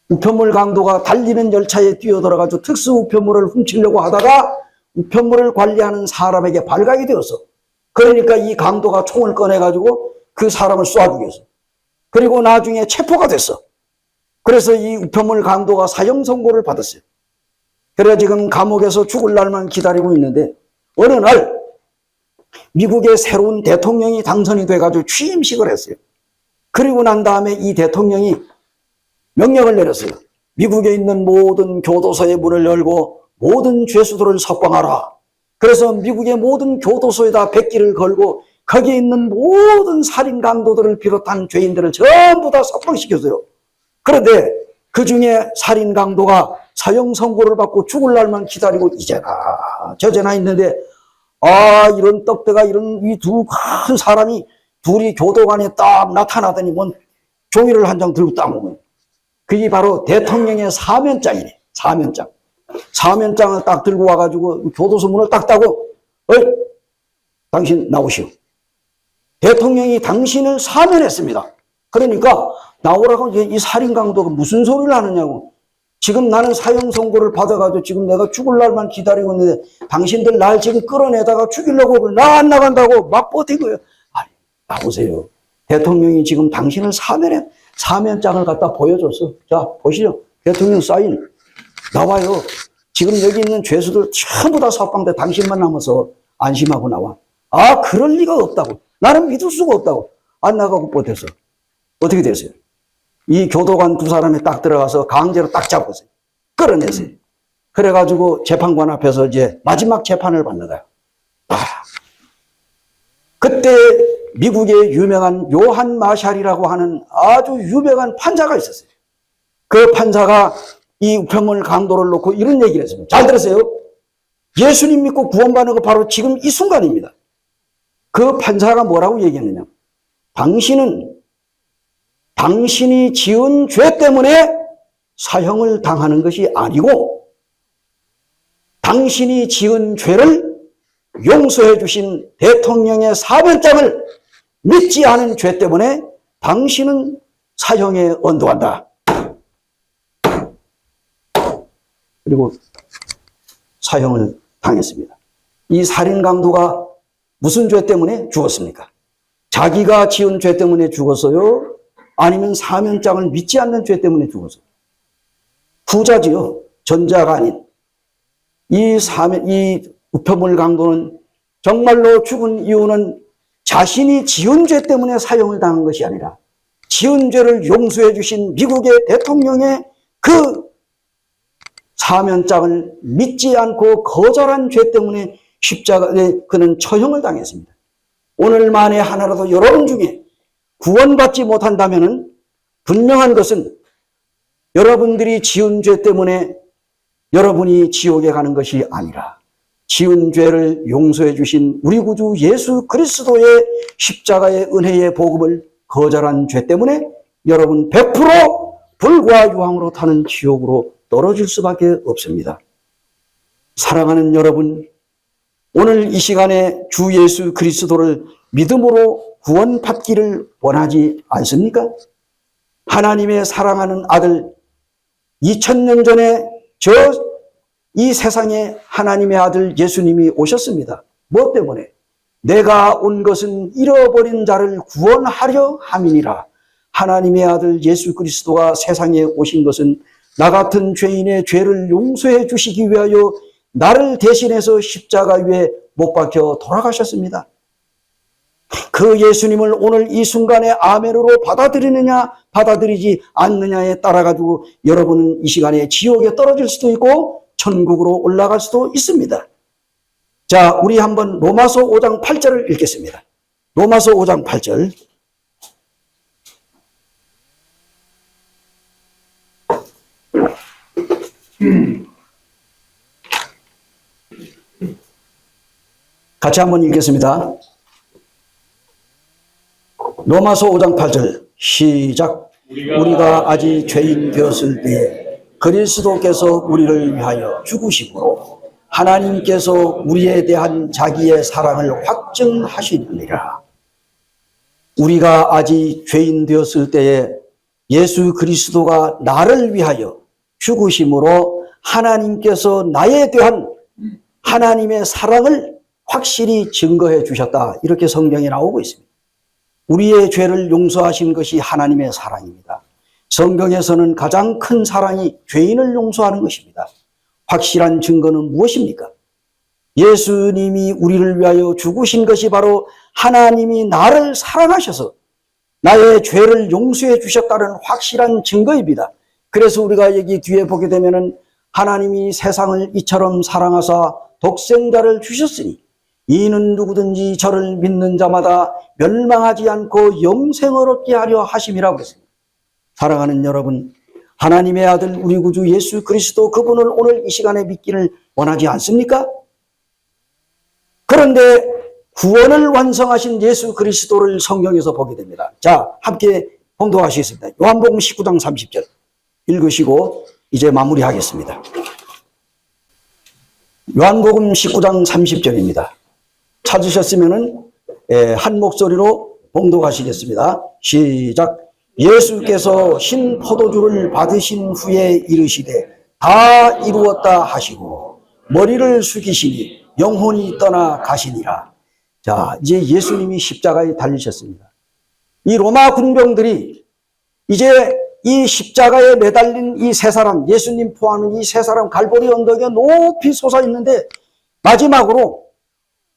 우편물 강도가 달리는 열차에 뛰어들어가지고 특수 우편물을 훔치려고 하다가 우편물을 관리하는 사람에게 발각이 되었어. 그러니까 이 강도가 총을 꺼내가지고 그 사람을 쏴 죽였어. 그리고 나중에 체포가 됐어. 그래서 이 우편물 강도가 사형 선고를 받았어요. 그래 지금 감옥에서 죽을 날만 기다리고 있는데 어느 날 미국의 새로운 대통령이 당선이 돼가지고 취임식을 했어요. 그리고 난 다음에 이 대통령이 명령을 내렸어요. 미국에 있는 모든 교도소의 문을 열고 모든 죄수들을 석방하라. 그래서 미국의 모든 교도소에다 백기를 걸고 거기에 있는 모든 살인 강도들을 비롯한 죄인들을 전부 다 석방시켰어요. 그런데 그 중에 살인 강도가 사형 선고를 받고 죽을 날만 기다리고 이제가 저제나 있는데 이런 떡대가 이런 이 두 큰 사람이 둘이 교도관에 딱 나타나더니 뭔 종이를 한 장 들고 딱 오면 그게 바로 대통령의 사면장이네. 사면장. 사면장을 딱 들고 와가지고 교도소 문을 딱 따고 당신 나오시오. 대통령이 당신을 사면했습니다. 그러니까 나오라고 이 살인 강도가 무슨 소리를 하느냐고. 지금 나는 사형 선고를 받아가지고 지금 내가 죽을 날만 기다리고 있는데 당신들 날 지금 끌어내다가 죽이려고 나 안 나간다고 막 버틴 거예요. 아니, 나오세요. 대통령이 지금 당신을 사면장을 갖다 보여줬어. 자, 보시죠. 대통령 사인. 나와요. 지금 여기 있는 죄수들 전부 다 석방돼 당신만 남아서 안심하고 나와. 그럴 리가 없다고. 나는 믿을 수가 없다고. 안 나가고 버텼어. 어떻게 됐어요? 이 교도관 두 사람이 딱 들어가서 강제로 딱 잡았어요. 끌어냈어요. 그래가지고 재판관 앞에서 이제 마지막 재판을 받는 거야. 그때 미국의 유명한 요한 마샬이라고 하는 아주 유명한 판사가 있었어요. 그 판사가 이 우편물 강도를 놓고 이런 얘기를 했습니다. 잘 들으세요. 예수님 믿고 구원받는 거 바로 지금 이 순간입니다. 그 판사가 뭐라고 얘기했느냐. 당신이 지은 죄 때문에 사형을 당하는 것이 아니고 당신이 지은 죄를 용서해 주신 대통령의 사면장을 믿지 않은 죄 때문에 당신은 사형에 언도한다. 그리고 사형을 당했습니다. 이 살인 강도가 무슨 죄 때문에 죽었습니까? 자기가 지은 죄 때문에 죽었어요? 아니면 사면장을 믿지 않는 죄 때문에 죽었어요? 후자지요. 전자가 아닌. 이 우편물 강도는 정말로 죽은 이유는 자신이 지은 죄 때문에 사형을 당한 것이 아니라 지은 죄를 용서해 주신 미국의 대통령의 그 사면장을 믿지 않고 거절한 죄 때문에 십자가에 그는 처형을 당했습니다. 오늘 만에 하나라도 여러분 중에 구원받지 못한다면 분명한 것은 여러분들이 지은 죄 때문에 여러분이 지옥에 가는 것이 아니라 지은 죄를 용서해 주신 우리 구주 예수 그리스도의 십자가의 은혜의 복음을 거절한 죄 때문에 여러분 100% 불과 유황으로 타는 지옥으로 떨어질 수밖에 없습니다. 사랑하는 여러분, 오늘 이 시간에 주 예수 그리스도를 믿음으로 구원받기를 원하지 않습니까? 하나님의 사랑하는 아들, 2000년 전에 이 세상에 하나님의 아들 예수님이 오셨습니다. 무엇 때문에? 내가 온 것은 잃어버린 자를 구원하려 함이니라. 하나님의 아들 예수 그리스도가 세상에 오신 것은 나 같은 죄인의 죄를 용서해 주시기 위하여 나를 대신해서 십자가 위에 못 박혀 돌아가셨습니다. 그 예수님을 오늘 이 순간에 아멘으로 받아들이느냐 받아들이지 않느냐에 따라 가지고 여러분은 이 시간에 지옥에 떨어질 수도 있고 천국으로 올라갈 수도 있습니다. 자, 우리 한번 로마서 5장 8절을 읽겠습니다. 로마서 5장 8절. 같이 한번 읽겠습니다. 로마서 5장 8절 시작. 우리가 아직 죄인 되었을 때에 그리스도께서 우리를 위하여 죽으심으로 하나님께서 우리에 대한 자기의 사랑을 확증하시느니라. 우리가 아직 죄인 되었을 때에 예수 그리스도가 나를 위하여 죽으심으로 하나님께서 나에 대한 하나님의 사랑을 확실히 증거해 주셨다. 이렇게 성경에 나오고 있습니다. 우리의 죄를 용서하신 것이 하나님의 사랑입니다. 성경에서는 가장 큰 사랑이 죄인을 용서하는 것입니다. 확실한 증거는 무엇입니까? 예수님이 우리를 위하여 죽으신 것이 바로 하나님이 나를 사랑하셔서 나의 죄를 용서해 주셨다는 확실한 증거입니다. 그래서 우리가 여기 뒤에 보게 되면은 하나님이 세상을 이처럼 사랑하사 독생자를 주셨으니 이는 누구든지 저를 믿는 자마다 멸망하지 않고 영생을 얻게 하려 하심이라고 했습니다. 사랑하는 여러분, 하나님의 아들 우리 구주 예수 그리스도 그분을 오늘 이 시간에 믿기를 원하지 않습니까? 그런데 구원을 완성하신 예수 그리스도를 성경에서 보게 됩니다. 자, 함께 봉독하시겠습니다. 요한복음 19장 30절 읽으시고 이제 마무리하겠습니다. 요한복음 19장 30절입니다. 찾으셨으면은 한 목소리로 봉독하시겠습니다. 시작. 예수께서 흰 포도주를 받으신 후에 이르시되 다 이루었다 하시고 머리를 숙이시니 영혼이 떠나 가시니라. 자, 이제 예수님이 십자가에 달리셨습니다. 이 로마 군병들이 이제 이 십자가에 매달린 이 세 사람, 예수님 포함한 이 세 사람 갈보리 언덕에 높이 솟아 있는데 마지막으로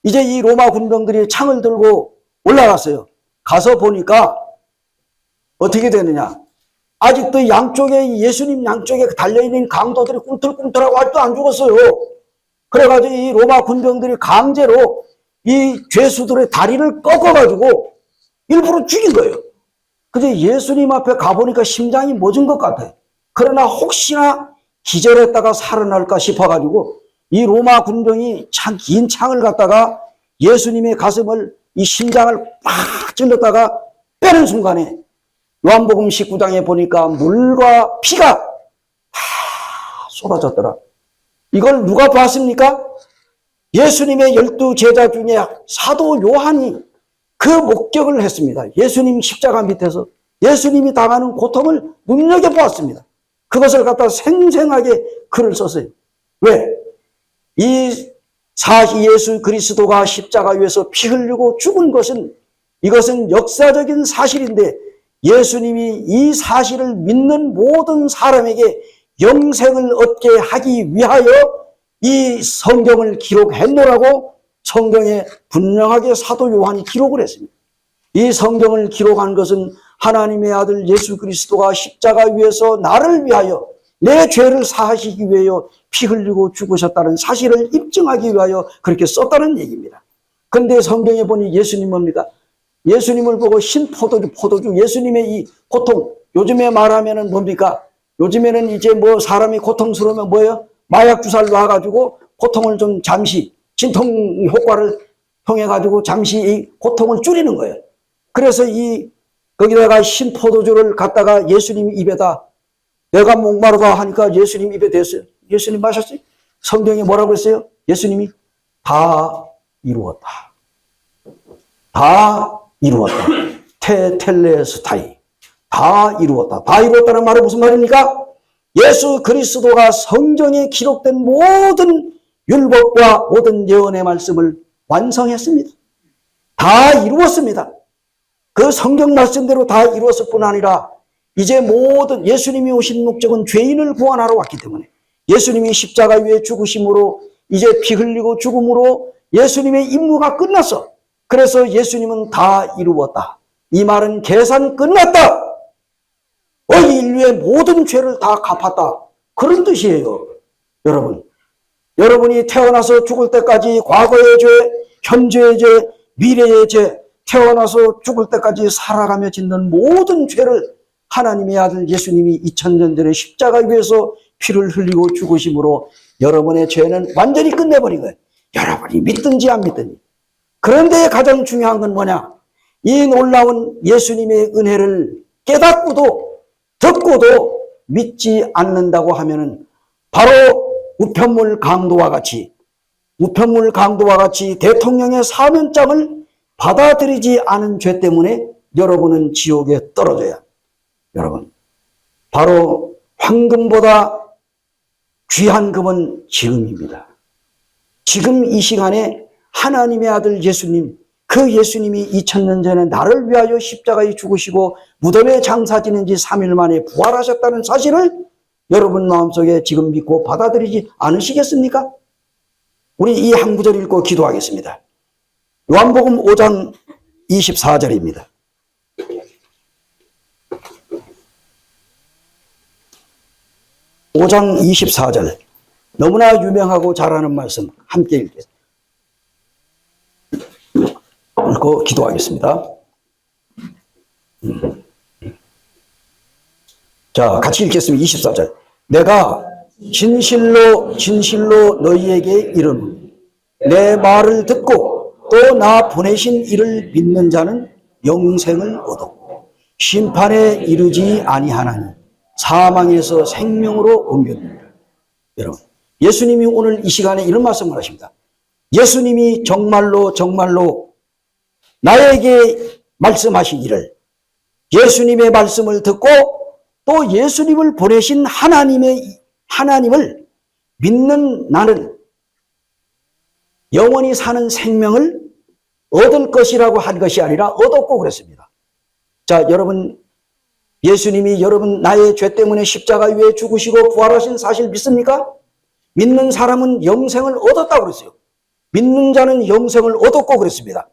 이제 이 로마 군병들이 창을 들고 올라갔어요. 가서 보니까 어떻게 되느냐. 아직도 양쪽에 예수님 양쪽에 달려있는 강도들이 꿈틀꿈틀하고 아직도 안 죽었어요. 그래가지고 이 로마 군병들이 강제로 이 죄수들의 다리를 꺾어가지고 일부러 죽인 거예요. 근데 예수님 앞에 가보니까 심장이 멎은 것 같아요. 그러나 혹시나 기절했다가 살아날까 싶어가지고 이 로마 군병이 긴 창을 갖다가 예수님의 가슴을, 이 심장을 팍 찔렀다가 빼는 순간에 요한복음 19장에 보니까 물과 피가 다 쏟아졌더라. 이걸 누가 봤습니까? 예수님의 12제자 중에 사도 요한이 그 목격을 했습니다. 예수님 십자가 밑에서 예수님이 당하는 고통을 눈여겨보았습니다. 그것을 갖다 생생하게 글을 썼어요. 왜? 예수 그리스도가 십자가 위에서 피 흘리고 죽은 것은, 이것은 역사적인 사실인데 예수님이 이 사실을 믿는 모든 사람에게 영생을 얻게 하기 위하여 이 성경을 기록했노라고 성경에 분명하게 사도 요한이 기록을 했습니다. 이 성경을 기록한 것은 하나님의 아들 예수 그리스도가 십자가 위에서 나를 위하여, 내 죄를 사하시기 위하여 피 흘리고 죽으셨다는 사실을 입증하기 위하여 그렇게 썼다는 얘기입니다. 그런데 성경에 보니 예수님 뭡니까? 예수님을 보고 신 포도주, 예수님의 이 고통, 요즘에 말하면은 뭡니까? 요즘에는 이제 뭐 사람이 고통스러우면 뭐예요? 마약 주사를 놔가지고 고통을 좀 잠시, 진통 효과를 통해가지고 잠시 이 고통을 줄이는 거예요. 그래서 거기다가 신 포도주를 갖다가 예수님 입에다, 내가 목마르다 하니까 예수님 입에 댔어요. 예수님 마셨어요? 성경에 뭐라고 했어요? 예수님이 다 이루었다. 다 이루었다. 테텔레스타이. 다 이루었다. 다 이루었다는 말은 무슨 말입니까? 예수 그리스도가 성경에 기록된 모든 율법과 모든 예언의 말씀을 완성했습니다. 다 이루었습니다. 그 성경 말씀대로 다 이루었을 뿐 아니라 이제 모든, 예수님이 오신 목적은 죄인을 구원하러 왔기 때문에 예수님이 십자가 위에 죽으심으로, 이제 피 흘리고 죽음으로 예수님의 임무가 끝났어. 그래서 예수님은 다 이루었다. 이 말은 계산 끝났다. 이 인류의 모든 죄를 다 갚았다. 그런 뜻이에요. 여러분이 태어나서 죽을 때까지 과거의 죄, 현재의 죄, 미래의 죄, 태어나서 죽을 때까지 살아가며 짓는 모든 죄를 하나님의 아들 예수님이 2000년 전에 십자가 위에서 피를 흘리고 죽으심으로 여러분의 죄는 완전히 끝내버린 거예요. 여러분이 믿든지 안 믿든지. 그런데 가장 중요한 건 뭐냐? 이 놀라운 예수님의 은혜를 깨닫고도 듣고도 믿지 않는다고 하면은 바로 우편물 강도와 같이 대통령의 사면장을 받아들이지 않은 죄 때문에 여러분은 지옥에 떨어져야. 여러분, 바로 황금보다 귀한 금은 지금입니다. 지금 이 시간에 하나님의 아들 예수님, 그 예수님이 2000년 전에 나를 위하여 십자가에 죽으시고 무덤에 장사 지낸 지 3일 만에 부활하셨다는 사실을 여러분 마음속에 지금 믿고 받아들이지 않으시겠습니까? 우리 이 한 구절 읽고 기도하겠습니다. 요한복음 5장 24절입니다. (5장 24절) 너무나 유명하고 잘 아는 말씀 함께 읽겠습니다. 읽고 기도하겠습니다. 자, 같이 읽겠습니다. 24절. 내가 진실로 너희에게 이르노니 내 말을 듣고 또 나 보내신 이를 믿는 자는 영생을 얻었고 심판에 이르지 아니하나니 사망에서 생명으로 옮겼느니라. 여러분, 예수님이 오늘 이 시간에 이런 말씀을 하십니다. 예수님이 정말로 나에게 말씀하시기를, 예수님의 말씀을 듣고 또 예수님을 보내신 하나님을 믿는 나는 영원히 사는 생명을 얻을 것이라고 한 것이 아니라 얻었고 그랬습니다. 자, 여러분, 예수님이 여러분 나의 죄 때문에 십자가 위에 죽으시고 부활하신 사실 믿습니까? 믿는 사람은 영생을 얻었다고 그랬어요. 믿는 자는 영생을 얻었고 그랬습니다.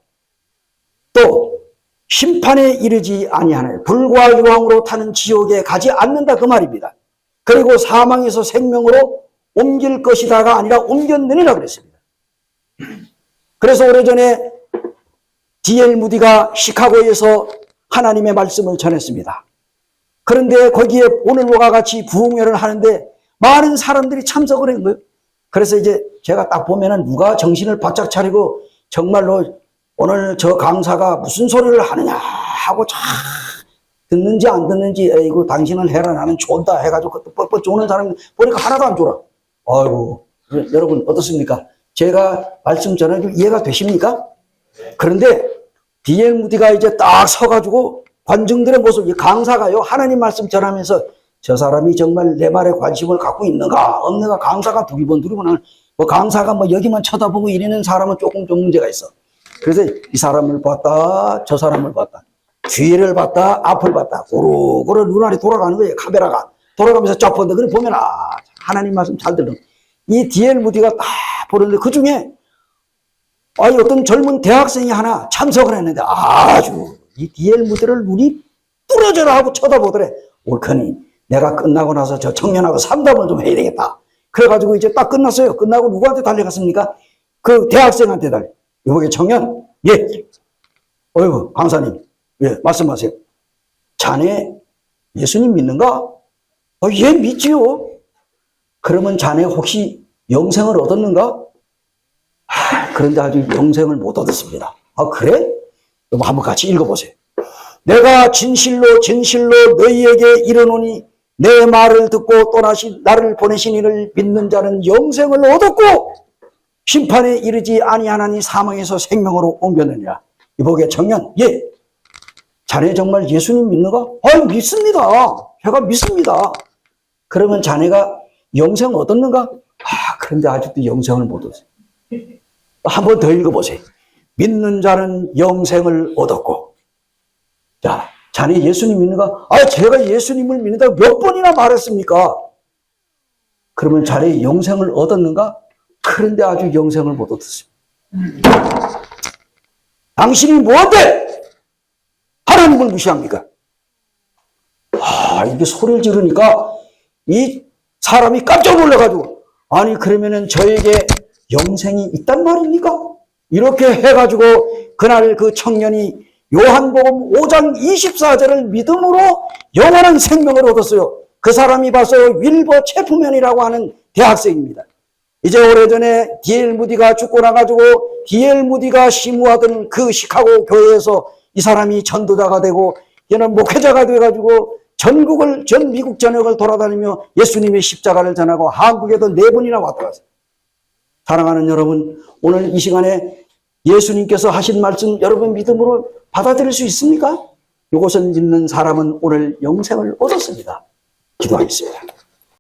또 심판에 이르지 아니하나니 불과 유황으로 타는 지옥에 가지 않는다 그 말입니다. 그리고 사망에서 생명으로 옮길 것이다가 아니라 옮겼느니라 그랬습니다. 그래서 오래전에 D.L. 무디가 시카고에서 하나님의 말씀을 전했습니다. 그런데 거기에 오늘과 같이 부흥회를 하는데 많은 사람들이 참석을 한 거예요. 그래서 이제 제가 딱 보면은 누가 정신을 바짝 차리고 정말로 오늘 저 강사가 무슨 소리를 하느냐 하고 참 듣는지 안 듣는지, 에이구 당신은 해라 나는 쫀다 해가지고 뻣뻣 쪼는 사람 보니까 하나도 안 졸아. 아이고, 여러분 어떻습니까? 제가 말씀 전해도 이해가 되십니까? 그런데 D.L. 무디가 이제 딱 서가지고 관중들의 모습, 이 강사가요 하나님 말씀 전하면서 저 사람이 정말 내 말에 관심을 갖고 있는가 없는가, 강사가 두리번 뭐 강사가 뭐 여기만 쳐다보고 이러는 사람은 조금 좀 문제가 있어. 그래서 이 사람을 봤다 저 사람을 봤다, 뒤를 봤다 앞을 봤다, 고루고루 눈알이 돌아가는 거예요. 카메라가 돌아가면서 쫙 본다. 그래 보면 하나님 말씀 잘 들은 이 D.L. 무디가 딱 보는데 그 중에 어떤 젊은 대학생이 하나 참석을 했는데 아주 이 D.L. 무디를 눈이 부러져라 하고 쳐다보더래. 옳거니 내가 끝나고 나서 저 청년하고 상담을 좀 해야 되겠다. 그래가지고 이제 딱 끝났어요. 끝나고 누구한테 달려갔습니까? 그 대학생한테 달려. 이보게 청년, 예, 어이구 강사님, 예, 말씀하세요. 자네 예수님 믿는가? 예, 믿지요. 그러면 자네 혹시 영생을 얻었는가? 그런데 아직 영생을 못 얻었습니다. 그래? 그럼 한번 같이 읽어보세요. 내가 진실로 진실로 너희에게 이르노니 내 말을 듣고 떠나신 나를 보내신 이를 믿는 자는 영생을 얻었고 심판에 이르지 아니하나니 사망에서 생명으로 옮겼느니라. 이보게 청년, 예, 자네 정말 예수님 믿는가? 믿습니다. 제가 믿습니다. 그러면 자네가 영생 얻었는가? 그런데 아직도 영생을 못 얻었어요. 한 번 더 읽어보세요. 믿는 자는 영생을 얻었고. 자, 자네 예수님 믿는가? 제가 예수님을 믿는다고 몇 번이나 말했습니까? 그러면 자네 영생을 얻었는가? 그런데 아주 영생을 못 얻었어요. 당신이 뭐한데 하나님을 무시합니까? 이게 소리를 지르니까 이 사람이 깜짝 놀라가지고, 아니 그러면은 저에게 영생이 있단 말입니까? 이렇게 해가지고 그날 그 청년이 요한복음 5장 24절을 믿음으로 영원한 생명을 얻었어요. 그 사람이 벌써 윌버 체프맨이라고 하는 대학생입니다. 이제 오래전에 D.L. 무디가 죽고 나가지고 D.L. 무디가 심우하던 그 시카고 교회에서 이 사람이 전도자가 되고 얘는 목회자가 돼가지고 전 미국 전역을 돌아다니며 예수님의 십자가를 전하고 한국에도 4번이나 왔다 갔어요. 사랑하는 여러분, 오늘 이 시간에 예수님께서 하신 말씀 여러분 믿음으로 받아들일 수 있습니까? 이것을 믿는 사람은 오늘 영생을 얻었습니다. 기도하겠습니다.